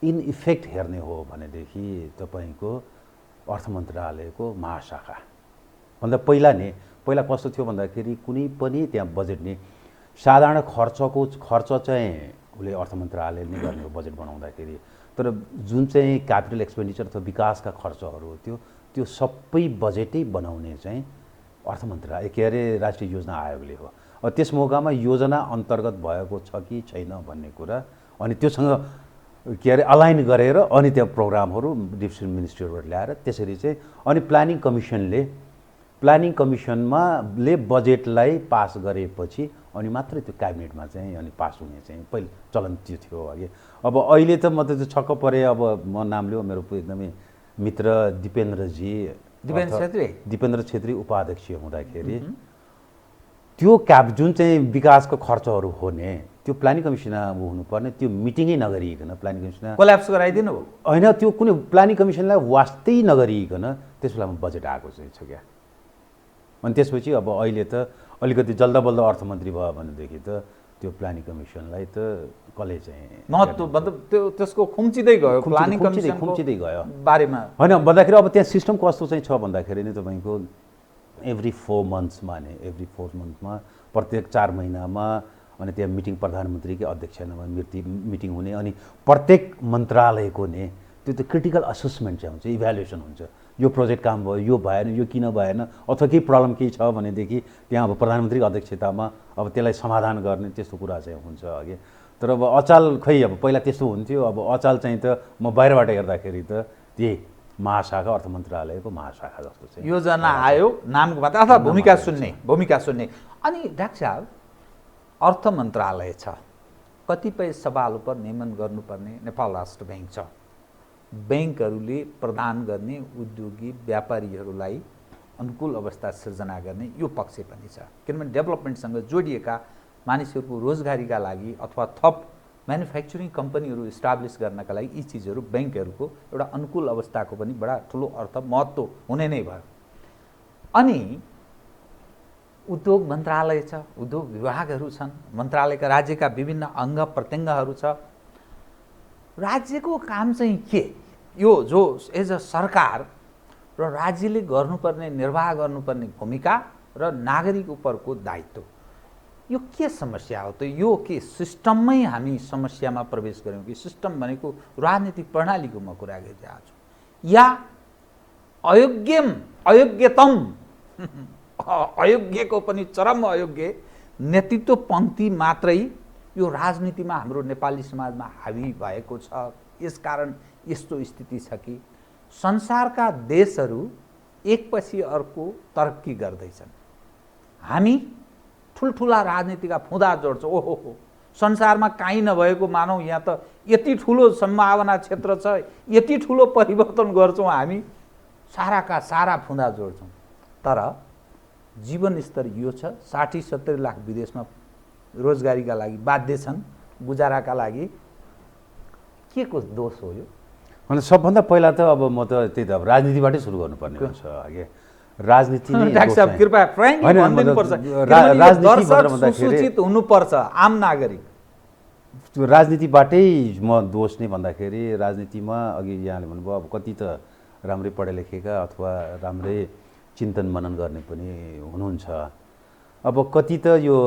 [SPEAKER 9] इन इफेक्ट हेर्ने हो भनेदेखि तपाईँको अर्थ मन्त्रालयको महाशाखा भन्दा पहिला कस्तो थियो भन्दाखेरि कुनै पनि त्यहाँ बजेट नि साधारण खर्च चाहिँ उसले अर्थ मन्त्रालयले नै गर्ने हो बजेट बनाउँदाखेरि। तर जुन चाहिँ क्यापिटल एक्सपेन्डिचर अथवा विकासका खर्चहरू हो त्यो सबै बजेटै बनाउने चाहिँ अर्थ मन्त्रालय के अरे राष्ट्रिय योजना आयोगले हो। त्यस मौकामा योजना अन्तर्गत भएको छ कि छैन भन्ने कुरा अनि त्योसँग के अरे अलाइन गरेर अनि त्यो प्रोग्रामहरू डिभिजन मिनिस्ट्रीबाट ल्याएर त्यसरी चाहिँ अनि प्लानिङ कमिसनमा बजेटलाई पास गरेपछि अनि मात्रै त्यो क्याबिनेटमा चाहिँ अनि पास हुने चाहिँ पहिले चलन त्यो थियो अघि। अब अहिले त म त छक्क परेँ। अब म नाम लियो मेरो एकदमै मित्र दिपेन्द्र छेत्री उपाध्यक्ष हुँदाखेरि त्यो जुन चाहिँ विकासको खर्चहरू हुने त्यो प्लानिङ कमिसनमा हुनुपर्ने त्यो मिटिङै नगरिकन प्लानिङ कमिसनमा
[SPEAKER 8] कोल्याप्स गराइदिनु
[SPEAKER 9] होइन। त्यो कुनै प्लानिङ कमिसनलाई वास्तै नगरिकन त्यस बेलामा बजेट आएको चाहिँ छ क्या। अनि त्यसपछि अब अहिले त अलिकति जल्दबल्द अर्थमन्त्री भयो भनेदेखि त त्यो प्लानिङ कमिसनलाई त कसले चाहिँ
[SPEAKER 8] महत्त्व मतलब त्यो त्यसको खुम्चिँदै गयो, प्लानिङ कमिसन
[SPEAKER 9] खुम्चिँदै गयो
[SPEAKER 8] बारेमा
[SPEAKER 9] होइन भन्दाखेरि अब त्यहाँ सिस्टम कस्तो चाहिँ छ भन्दाखेरि नि तपाईँको एभ्री 4 मन्थमा प्रत्येक 4 महिनामा अनि त्यहाँ मिटिङ प्रधानमन्त्रीकै अध्यक्षतामा मिटिङ हुने अनि प्रत्येक मन्त्रालयको नि त्यो त क्रिटिकल असेसमेन्ट चाहिँ हुन्छ, इभ्यालुएसन हुन्छ। यो प्रोजेक्ट काम भयो, यो भएन, यो किन भएन, अथवा केही प्रब्लम केही छ भनेदेखि त्यहाँ अब प्रधानमन्त्रीको अध्यक्षतामा अब त्यसलाई समाधान गर्ने त्यस्तो कुरा चाहिँ हुन्छ अघि। तर अब अचाल खै अब पहिला त्यस्तो हुन्थ्यो, अब अचाल चाहिँ त म बाहिरबाट हेर्दाखेरि त त्यही महाशाखा अर्थ मन्त्रालयको महाशाखा जस्तो चाहिँ
[SPEAKER 8] योजना आयोग नामको मात्र अथवा भूमिका सुन्ने। अनि डाक्टर साहब अर्थ मन्त्रालय छ, कतिपय सवाल पर नियमन गर्नुपर्ने नेपाल राष्ट्र ब्याङ्क छ। ब्याङ्कहरूले प्रदान गर्ने उद्योगी व्यापारीहरूलाई अनुकूल अवस्था सिर्जना गर्ने यो पक्ष पनि छ, किनभने डेभलपमेन्टसँग जोडिएका मानिसहरूको रोजगारीका लागि अथवा थप म्यानुफ्याक्चरिङ कम्पनीहरू इस्टाब्लिस गर्नका लागि यी चिजहरू ब्याङ्कहरूको एउटा अनुकूल अवस्थाको पनि बडा ठुलो अर्थ महत्त्व हुने नै भयो। अनि उद्योग मन्त्रालय छ, उद्योग विभागहरू छन्, मन्त्रालयका राज्यका विभिन्न अङ्ग प्रत्यङ्गहरू छ। राज्यको काम चाहिँ के यो जो एज अ सरकार र राज्यले गर्नुपर्ने निर्वाह गर्नुपर्ने भूमिका र नागरिक उपरको दायित्व यो के समस्या हो त? यो के सिस्टममै हामी समस्यामा प्रवेश गऱ्यौँ कि सिस्टम भनेको राजनीतिक प्रणालीको म कुरा गरिरहेको छु या अयोग्यको पनि चरम अयोग्य नेतृत्व पङ्क्ति मात्रै यो राजनीतिमा हाम्रो नेपाली समाजमा हावी भएको छ, यसकारण यस्तो स्थिति छ कि संसारका देशहरू एकपछि अर्को तरक्की गर्दैछन्, हामी ठुल्ठुला राजनीतिका फुँदा जोड्छौँ। ओहो, संसारमा काहीँ नभएको मानौँ यहाँ त यति ठुलो सम्भावना क्षेत्र छ, यति ठुलो परिवर्तन गर्छौँ, हामी साराका सारा फुँदा जोड्छौँ। तर जीवनस्तर यो छ, 60-70 लाख विदेशमा रोजगारीका लागि बाध्य छन्, गुजाराका लागि। के को दोष हो यो?
[SPEAKER 9] अनि सबभन्दा पहिला त अब म त त्यही त अब राजनीतिबाटै सुरु गर्नुपर्ने हुन्छ। अघि राजनीति नै
[SPEAKER 8] डाक्टर साहब कृपया फ्र्याङ्कली भनिदिनुपर्छ,
[SPEAKER 9] राजनीति
[SPEAKER 8] सुसूचित हुनुपर्छ आम नागरिक।
[SPEAKER 9] राजनीतिबाटै म दोष नै भन्दाखेरि राजनीतिमा अघि यहाँले भन्नुभयो अब कति त राम्रै पढे लेखेका अथवा राम्रै चिन्तन मनन गर्ने पनि हुनुहुन्छ। अब कति त यो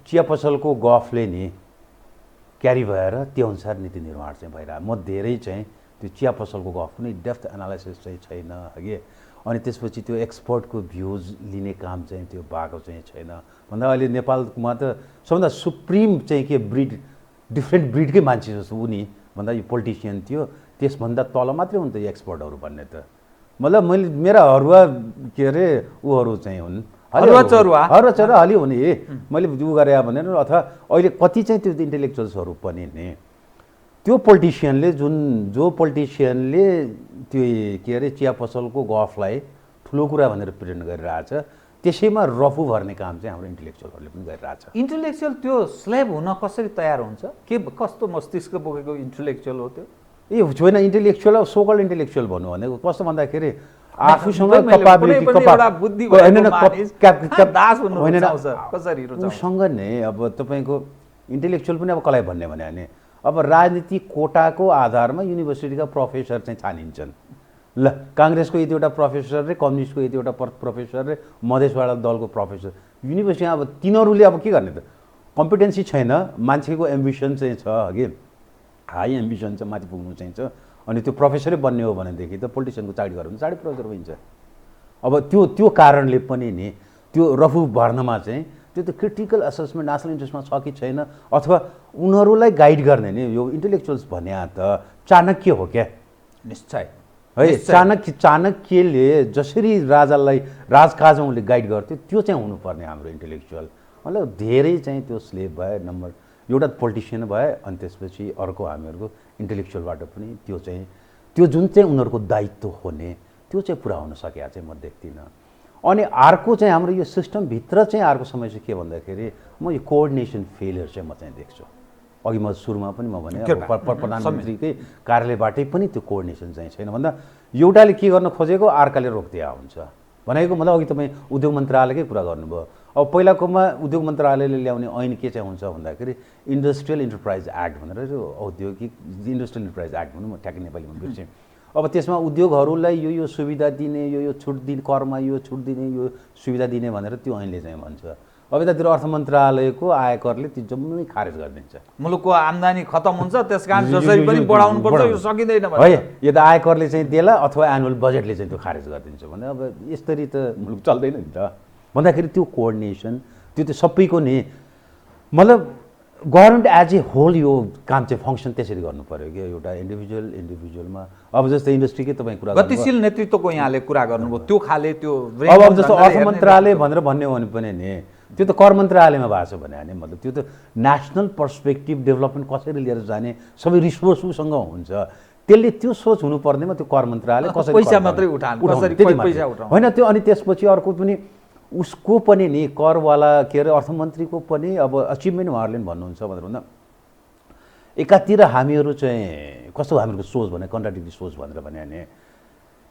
[SPEAKER 9] चिया पसलको गफले नि क्यारी भएर त्यो अनुसार नीति निर्माण चाहिँ भइरहेको। म धेरै चाहिँ त्यो चिया पसलको गफ कुनै डेप्थ एनालाइसिस चाहिँ छैन हगे, अनि त्यसपछि त्यो एक्सपर्टको भ्युज लिने काम चाहिँ त्यो भएको चाहिँ छैन। भन्दा अहिले नेपालमा त सबभन्दा सुप्रिम चाहिँ के ब्रिड, डिफ्रेन्ट ब्रिडकै मान्छे जस्तो उनी भन्दा यो पोलिटिसियन थियो, त्यसभन्दा तल मात्रै हुन् त यो एक्सपर्टहरू भन्ने त। मतलब मैले मेरा हरुवा के अरे उहरू चाहिँ हुन्, हरुवा चरुवा अलि हुने मैले उ गरे भनेर। अथवा अहिले कति चाहिँ त्यो इन्टेलेक्चुअल्सहरू पनि नि त्यो पोलिटिसियनले जो पोलिटिसियनले त्यो के अरे चिया पसलको गफलाई ठुलो कुरा भनेर प्रेजेन्ट गरिरहेछ, त्यसैमा रफु भर्ने काम चाहिँ हाम्रो इन्टेलेक्चुअलहरूले पनि गरिरहेछ।
[SPEAKER 8] इन्टेलेक्चुअल त्यो स्लेब हुन कसरी तयार हुन्छ? के कस्तो मस्तिष्क बोकेको इन्टेलेक्चुअल हो त्यो?
[SPEAKER 9] ए होइन, इन्टेलेक्चुअल सोकल इन्टेलेक्चुअल भन्नु भनेको कस्तो भन्दाखेरि आफूसँग कपाबिलिटी उसँग नै अब तपाईँको इन्टेलेक्चुअल पनि अब कसलाई भन्ने भने अब राजनीति कोटाको आधारमा युनिभर्सिटीका प्रोफेसर चाहिँ छानिन्छन्। ल काङ्ग्रेसको यतिवटा प्रोफेसर रे, कम्युनिस्टको यतिवटा प्रोफेसर रे, मधेसवाला दलको प्रोफेसर, युनिभर्सिटी अब तिनीहरूले अब के गर्ने त? कम्पिटेन्सी छैन, मान्छेको एम्बिसन चाहिँ छ कि हाई एम्बिसन छ, माथि पुग्नु चाहिँ छ, अनि त्यो प्रोफेसरै बन्ने हो भनेदेखि त पोलिटिसियनको चाकरी गऱ्यो भने चाँडै प्रोफेसर भइन्छ। अब त्यो कारणले पनि नि त्यो रफु भर्नमा चाहिँ त्यो त क्रिटिकल एसेसमेन्ट नेसनल इन्ट्रेस्टमा छ कि छैन, अथवा उनीहरूलाई गाइड गर्ने नि यो इन्टेलेक्चुअल्स भने त चाणक्य हो क्या?
[SPEAKER 8] निश्चय
[SPEAKER 9] है, चाणक्यले जसरी राजालाई राजकाजमा उसले गाइड गर्थ्यो त्यो चाहिँ हुनुपर्ने हाम्रो इन्टेलेक्चुअल। मतलब धेरै चाहिँ त्यो स्लेब भए, नम्बर एउटा पोलिटिसियन भए, अनि त्यसपछि अर्को हामीहरूको इन्टेलेक्चुअलबाट पनि त्यो जुन चाहिँ उनीहरूको दायित्व हुने त्यो चाहिँ पुरा हुन सकेको चाहिँ म देख्दिनँ। अनि अर्को चाहिँ हाम्रो यो सिस्टमभित्र चाहिँ अर्को समस्या के भन्दाखेरि म यो कोअर्डिनेसन फेलियर चाहिँ म चाहिँ देख्छु। अघि म सुरुमा पनि म भने प्रधानमन्त्रीकै कार्यालयबाटै पनि त्यो कोअर्डिनेसन चाहिँ छैन। भन्दा एउटाले के गर्न खोजेको अर्काले रोकिदिया हुन्छ भनेको। मतलब अघि तपाईँ उद्योग मन्त्रालयकै कुरा गर्नुभयो। अब पहिलाकोमा उद्योग मन्त्रालयले ल्याउने ऐन के चाहिँ हुन्छ भन्दाखेरि इन्डस्ट्रियल इन्टरप्राइज एक्ट भनेर औद्योगिक इन्डस्ट्रियल इन्टरप्राइज एक्ट भनौँ, म ठ्याक्कै नेपालीमा बिर्सेँ। अब त्यसमा उद्योगहरूलाई यो सुविधा दिने, यो छुट दिने, करमा यो छुट दिने, यो सुविधा दिने भनेर त्यो ऐनले चाहिँ भन्छ। अब यतातिर अर्थ मन्त्रालयको आयकरले त्यो जम्मै खारेज गरिदिन्छ।
[SPEAKER 8] मुलुकको आम्दानी खतम हुन्छ, त्यसकारण जसरी पनि बढाउनु पर्छ, यो सकिँदैन
[SPEAKER 9] है। यता आयकरले चाहिँ देला अथवा एनुअल बजेटले चाहिँ त्यो खारेज गरिदिन्छ भने अब यसरी त मुलुक चल्दैन नि त। भन्दाखेरि त्यो कोअर्डिनेसन त्यो त सबैको नि, मतलब गभर्मेन्ट एज ए होल यो काम चाहिँ फङ्सन त्यसरी गर्नु पऱ्यो कि एउटा इन्डिभिजुअलमा। अब जस्तै इन्डस्ट्रीकै तपाईँ कुरा
[SPEAKER 8] गतिशील नेतृत्वको यहाँले कुरा गर्नुभयो, त्यो खाले त्यो
[SPEAKER 9] अब जस्तो अर्थ मन्त्रालय भनेर भन्ने हो भने पनि नि त्यो त कर मन्त्रालयमा भएको छ भने मतलब त्यो त नेसनल पर्सपेक्टिभ डेभलपमेन्ट कसरी लिएर जाने सबै रिसोर्स उसँग हुन्छ, त्यसले त्यो सोच हुनुपर्नेमा त्यो कर मन्त्रालय कसरी
[SPEAKER 8] पैसा मात्रै
[SPEAKER 9] होइन त्यो। अनि त्यसपछि अर्को पनि उसको पनि नि करवाला के अरे अर्थमन्त्रीको पनि अब अचिभमेन्ट उहाँहरूले पनि भन्नुहुन्छ भनेर भन्दा एकातिर हामीहरू चाहिँ कस्तो हामीहरूको सोच भने कन्ट्राडिक्टरी सोच भनेर भने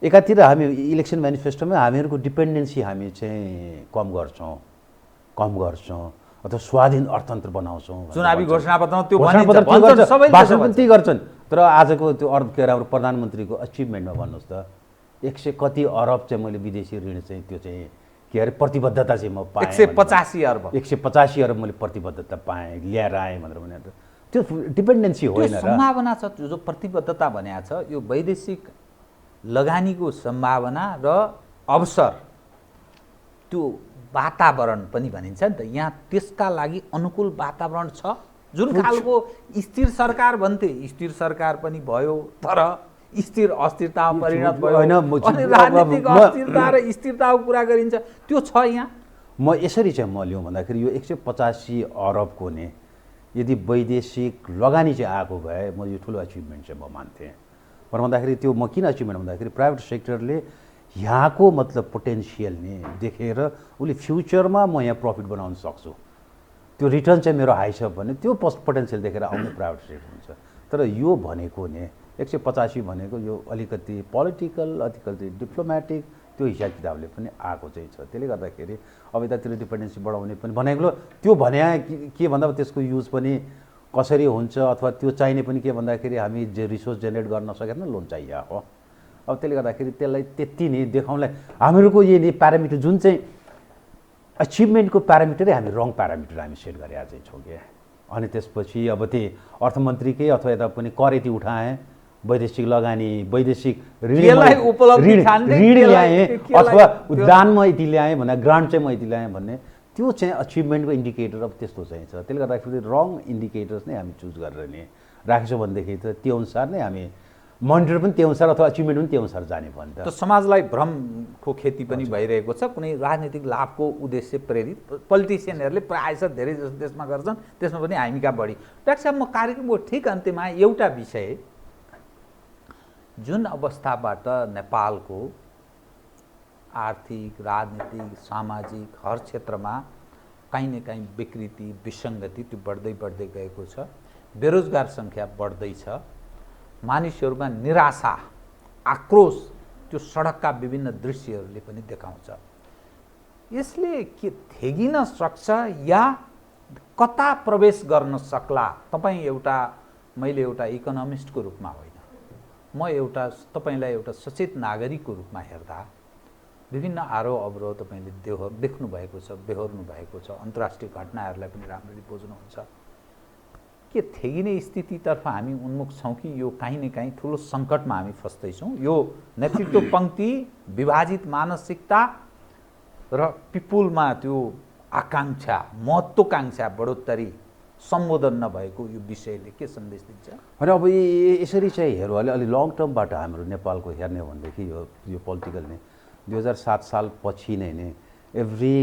[SPEAKER 9] एकातिर हामी इलेक्सन म्यानिफेस्टोमा हामीहरूको डिपेन्डेन्सी हामी चाहिँ कम गर्छौँ अथवा स्वाधीन अर्थतन्त्र बनाउँछौँ,
[SPEAKER 8] चुनावी घोषणापत्रमा त्यो
[SPEAKER 9] भाषण पनि त्यही गर्छन्। तर आजको त्यो के अरे हाम्रो प्रधानमन्त्रीको अचिभमेन्टमा भन्नुहोस् त 100 कति अरब चाहिँ मैले विदेशी ऋण चाहिँ त्यो चाहिँ के अरे प्रतिबद्धता चाहिँ म पाएँ, 185 अरब मैले प्रतिबद्धता पाएँ, ल्याएर आएँ भनेर भने त्यो डिपेन्डेन्सी होइन।
[SPEAKER 8] सम्भावना छ जो प्रतिबद्धता भनेको छ, यो वैदेशिक लगानीको सम्भावना र अवसर त्यो वातावरण पनि भनिन्छ नि त, यहाँ त्यसका लागि अनुकूल वातावरण छ। जुन खालको स्थिर सरकार भन्थे, स्थिर सरकार पनि भयो, तर स्थिर अस्थिरतामा परिणत भयो। अनि राजनीतिक अस्थिरता र स्थिरताको कुरा गरिन्छ, त्यो छ यहाँ।
[SPEAKER 9] म यसरी चाहिँ म लिउँ भन्दाखेरि यो 185 अरबको नि यदि वैदेशिक लगानी चाहिँ आएको भए म यो ठुलो अचिभमेन्ट चाहिँ म मान्थेँ। पर भन्दाखेरि त्यो म किन अचिभमेन्ट भन्दाखेरि प्राइभेट सेक्टरले यहाँको मतलब पोटेन्सियल नि देखेर उसले फ्युचरमा म यहाँ प्रफिट बनाउन सक्छु, त्यो रिटर्न चाहिँ मेरो हाई छ भने त्यो पोटेन्सियल देखेर आउने प्राइभेट सेक्टर हुन्छ। तर यो भनेको नि 185 भनेको यो अलिकति पोलिटिकल अलिकति डिप्लोमेटिक त्यो हिसाब किताबले पनि आएको चाहिँ छ। त्यसले गर्दाखेरि अब यतातिर डिपेन्डेन्सी बढाउने पनि भनेको त्यो भने के भन्दा त्यसको युज पनि कसरी हुन्छ अथवा त्यो चाहिने पनि के भन्दाखेरि हामी जे रिसोर्स जेनेरेट गर्न सकेन लोन चाहियो हो। अब त्यसले गर्दाखेरि त्यसलाई त्यति नै देखाउनलाई हामीहरूको यही नि प्यारामिटर जुन चाहिँ अचिभमेन्टको प्यारामिटरै हामी रङ प्यारामिटर हामी सेट गरेर चाहिँ छौँ क्या। अनि त्यसपछि अब त्यही अर्थमन्त्रीकै अथवा यता पनि कर यति उठाएँ, वैदेशिक लगानी वैदेशिक ऋण ल्याएँ अथवा दान म यति ल्याएँ भने ग्रान्ट चाहिँ म यति ल्याएँ भन्ने त्यो चाहिँ अचिभमेन्टको इन्डिकेटर अब त्यस्तो चाहिँ छ। त्यसले गर्दाखेरि रङ इन्डिकेटर्स नै हामी चुज गरेर नि राखेछौँ भनेदेखि त त्यो अनुसार नै हामी मोनिटर पनि त्यो अनुसार अथवा अचिभमेन्ट पनि त्यो अनुसार जाने भने त
[SPEAKER 8] समाजलाई भ्रमको खेती पनि भइरहेको छ। कुनै राजनीतिक लाभको उद्देश्य प्रेरित पोलिटिसियनहरूले प्रायः धेरै जस्तो देशमा गर्छन्, त्यसमा पनि हामीका बढी। डाक्टर साहब, म कार्यक्रमको ठिक अन्त्यमा एउटा विषय, जुन अवस्थाबाट नेपालको आर्थिक राजनीतिक सामाजिक हर क्षेत्रमा कहीँ न कहीँ विकृति विसङ्गति त्यो बढ्दै बढ्दै गएको छ, बेरोजगार सङ्ख्या बढ्दैछ, मानिसहरूमा निराशा आक्रोश त्यो सडकका विभिन्न दृश्यहरूले पनि देखाउँछ। यसले के थेगिन सक्छ या कता प्रवेश गर्न सक्ला? तपाईँ एउटा, मैले एउटा इकोनोमिस्टको रूपमा होइन, म एउटा तपाईँलाई एउटा सचेत नागरिकको रूपमा हेर्दा विभिन्न आरोह अवरोह तपाईँले देख्नु भएको छ, बेहोर्नु भएको छ, अन्तर्राष्ट्रिय घटनाहरूलाई पनि राम्ररी बुझ्नुहुन्छ। के थेगिने स्थितितर्फ हामी उन्मुख छौँ कि यो काहीँ न काहीँ ठुलो सङ्कटमा हामी फस्दैछौँ? यो नेतृत्व पङ्क्ति, विभाजित मानसिकता र पिपुलमा त्यो आकाङ्क्षा महत्त्वकाङ्क्षा बढोत्तरी सम्बोधन नभएको यो विषयले के सन्देश दिन्छ?
[SPEAKER 9] होइन, अब यसरी चाहिँ हेर्नु अलि लङ टर्मबाट हाम्रो नेपालको हेर्ने हो भनेदेखि यो पोलिटिकल नै 2007 साल पछि नै एभ्री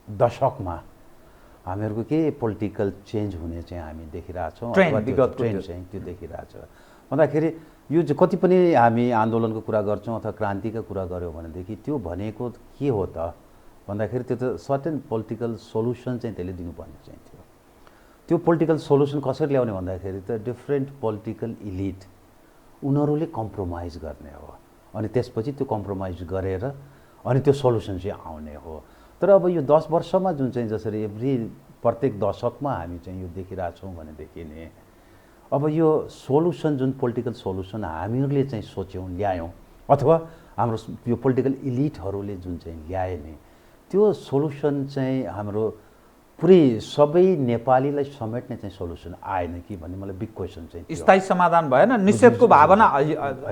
[SPEAKER 9] दशकमा हामीहरूको के पोलिटिकल चेन्ज हुने चाहिँ हामी देखिरहेछौँ, ट्रेन्ड चाहिँ त्यो देखिरहेछ। भन्दाखेरि यो कति पनि हामी आन्दोलनको कुरा गर्छौँ अथवा क्रान्तिका कुरा गऱ्यौँ भनेदेखि त्यो भनेको के हो त भन्दाखेरि त्यो त सर्टेन पोलिटिकल सोल्युसन चाहिँ त्यसले दिनुपर्ने चाहिँ थियो। त्यो पोलिटिकल सोल्युसन कसरी ल्याउने भन्दाखेरि त डिफ्रेन्ट पोलिटिकल इलिट उनीहरूले कम्प्रोमाइज गर्ने हो, अनि त्यसपछि त्यो कम्प्रोमाइज गरेर अनि त्यो सोल्युसन चाहिँ आउने हो। तर अब यो 10 वर्षमा जुन चाहिँ जसरी प्रत्येक दशकमा हामी चाहिँ यो देखिरहेछौँ भनेदेखि नि अब यो सोल्युसन जुन पोलिटिकल सोल्युसन हामीहरूले चाहिँ सोच्यौँ ल्यायौँ अथवा हाम्रो यो पोलिटिकल इलिटहरूले जुन चाहिँ ल्याए नि त्यो सोल्युसन चाहिँ हाम्रो पुरै सबै नेपालीलाई समेट्ने चाहिँ सोल्युसन आएन कि भन्ने मलाई बिग क्वेसन चाहिँ
[SPEAKER 8] स्थायी समाधान भएन, निषेधको भावना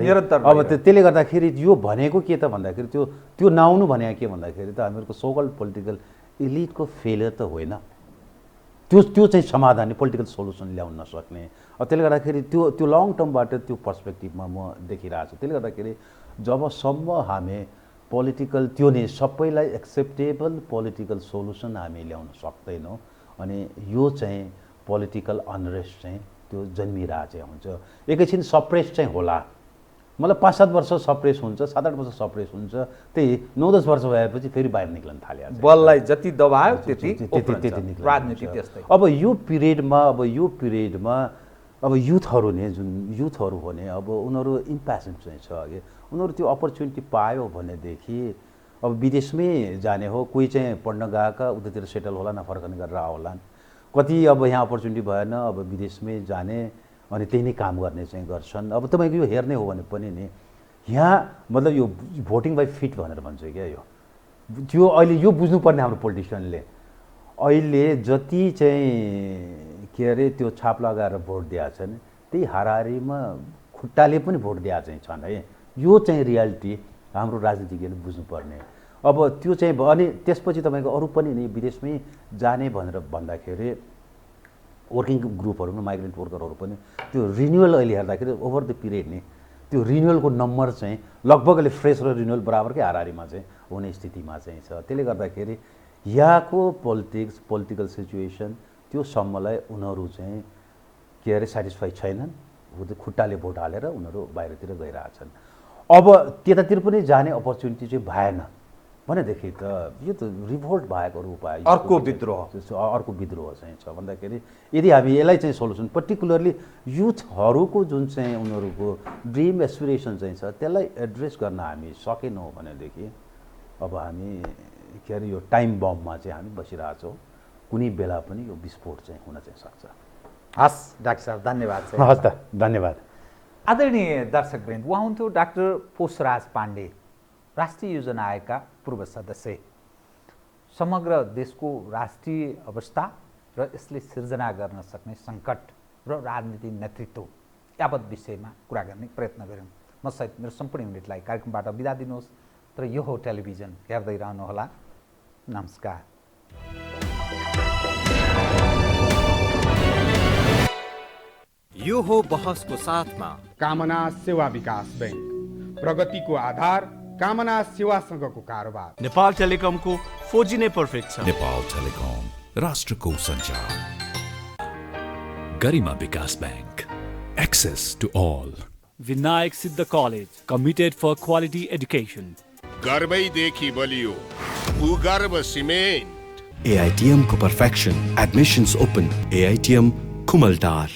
[SPEAKER 8] निरन्तर।
[SPEAKER 9] अब त्यसले गर्दाखेरि यो भनेको के त भन्दाखेरि त्यो नआउनु भने के भन्दाखेरि त हामीहरूको सोकल पोलिटिकल इलिटको फेलियर त होइन, त्यो चाहिँ समाधान पोलिटिकल सोल्युसन ल्याउन नसक्ने। अब त्यसले गर्दाखेरि त्यो लङ टर्मबाट त्यो पर्सपेक्टिभमा म देखिरहेको छु। त्यसले गर्दाखेरि जबसम्म हामी पोलिटिकल त्यो नै सबैलाई एक्सेप्टेबल पोलिटिकल सोल्युसन हामी ल्याउन सक्दैनौँ अनि यो चाहिँ पोलिटिकल अनरेस्ट चाहिँ त्यो जन्मिरहेको चाहिँ हुन्छ। एकैछिन सप्रेस चाहिँ होला, मतलब 5-7 वर्ष सप्रेस हुन्छ, 7-8 वर्ष सप्रेस हुन्छ, त्यही 9-10 वर्ष भएपछि फेरि बाहिर निक्लन थाल्यो।
[SPEAKER 8] बललाई जति दबायो त्यति निक्लन राजनीति त्यस्तै।
[SPEAKER 9] अब यो पिरियडमा अब युथहरू ने जुन युथहरू हो नि अब उनीहरू इम्प्यासेन्ट चाहिँ छ कि उनीहरू त्यो अपर्च्युनिटी पायो भनेदेखि अब विदेशमै जाने हो, कोही चाहिँ पढ्न गएका उतातिर सेटल होला न फर्कने गरेर आउलान्, कति अब यहाँ अपर्च्युनिटी भएन अब विदेशमै जाने अनि त्यही नै काम गर्ने चाहिँ गर्छन्। अब तपाईँको यो हेर्ने हो भने पनि नि यहाँ मतलब यो भोटिङ बाई फिट भनेर भन्छ क्या, यो त्यो अहिले यो बुझ्नुपर्ने हाम्रो पोलिटिसियनले अहिले जति चाहिँ के अरे त्यो छाप लगाएर भोट दिएका छन् त्यही हाराहारीमा खुट्टाले पनि भोट दिएका चाहिँ छन् है। यो चाहिँ रियालिटी हाम्रो राजनीतिज्ञले बुझ्नुपर्ने। अब त्यो चाहिँ अनि त्यसपछि तपाईँको अरू पनि नि विदेशमै जाने भनेर भन्दाखेरि वर्किङ ग्रुपहरूमा माइग्रेन्ट वर्करहरू पनि त्यो रिन्युअल अहिले हेर्दाखेरि ओभर द पिरियड नि त्यो रिन्युअलको नम्बर चाहिँ लगभग अहिले फ्रेस र रिन्युअल बराबरकै हाराहारीमा चाहिँ हुने स्थितिमा चाहिँ छ। त्यसले गर्दाखेरि यहाँको पोलिटिकल सिचुएसन त्यो सम्मलाई उनीहरू चाहिँ के अरे सेटिस्फाई छैनन्, खुट्टाले भोट हालेर उनीहरू बाहिरतिर गइरहेछन्। अब त्यतातिर पनि जाने अपर्च्युनिटी चाहिँ भएन भनेदेखि त यो त रिभोल्ट भएको उपाय
[SPEAKER 8] अर्को विद्रोह
[SPEAKER 9] चाहिँ छ भन्दाखेरि यदि हामी यसलाई चाहिँ सोल्युसन पर्टिकुलरली युथहरूको जुन चाहिँ उनीहरूको ड्रिम एस्पिरेसन चाहिँ छ त्यसलाई एड्रेस गर्न हामी सकेनौँ भनेदेखि अब हामी के अरे यो टाइम बममा चाहिँ हामी बसिरहेछौँ, कुनै बेला पनि यो विस्फोट चाहिँ हुन चाहिँ सक्छ।
[SPEAKER 8] हस् डाक्टर साहब, धन्यवाद।
[SPEAKER 9] हस् त, धन्यवाद।
[SPEAKER 8] आदरणीय दर्शकवृन्द, उहाँ हुन्थ्यो डाक्टर पोषराज पाण्डे, राष्ट्रिय योजना आयोगका पूर्व सदस्य। समग्र देशको राष्ट्रिय अवस्था र यसले सिर्जना गर्न सक्ने सङ्कट र राजनीतिक नेतृत्व यावत विषयमा कुरा गर्ने प्रयत्न गऱ्यौँ। म सहित मेरो सम्पूर्ण युनिटलाई कार्यक्रमबाट बिदा दिनुहोस्, तर यो हो टेलिभिजन, हेर्दै रहनुहोला। नमस्कार।
[SPEAKER 1] यो हो बहसको साथमा
[SPEAKER 2] कामना सेवा विकास बैंक, प्रगतिको आधार कामना सेवासँगको कारोबार।
[SPEAKER 3] नेपाल टेलिकमको 4G नै पर्फेक्ट छ।
[SPEAKER 4] नेपाल टेलिकम, राष्ट्रको सञ्चार। Garima Bikas bank, access to all.
[SPEAKER 5] Vinayak Siddha College, committed for quality education.
[SPEAKER 6] गर्वैदेखि बलियो भूगर्भ सिमेन्ट।
[SPEAKER 7] AITM को perfection. Admissions open. AITM Kumaltar.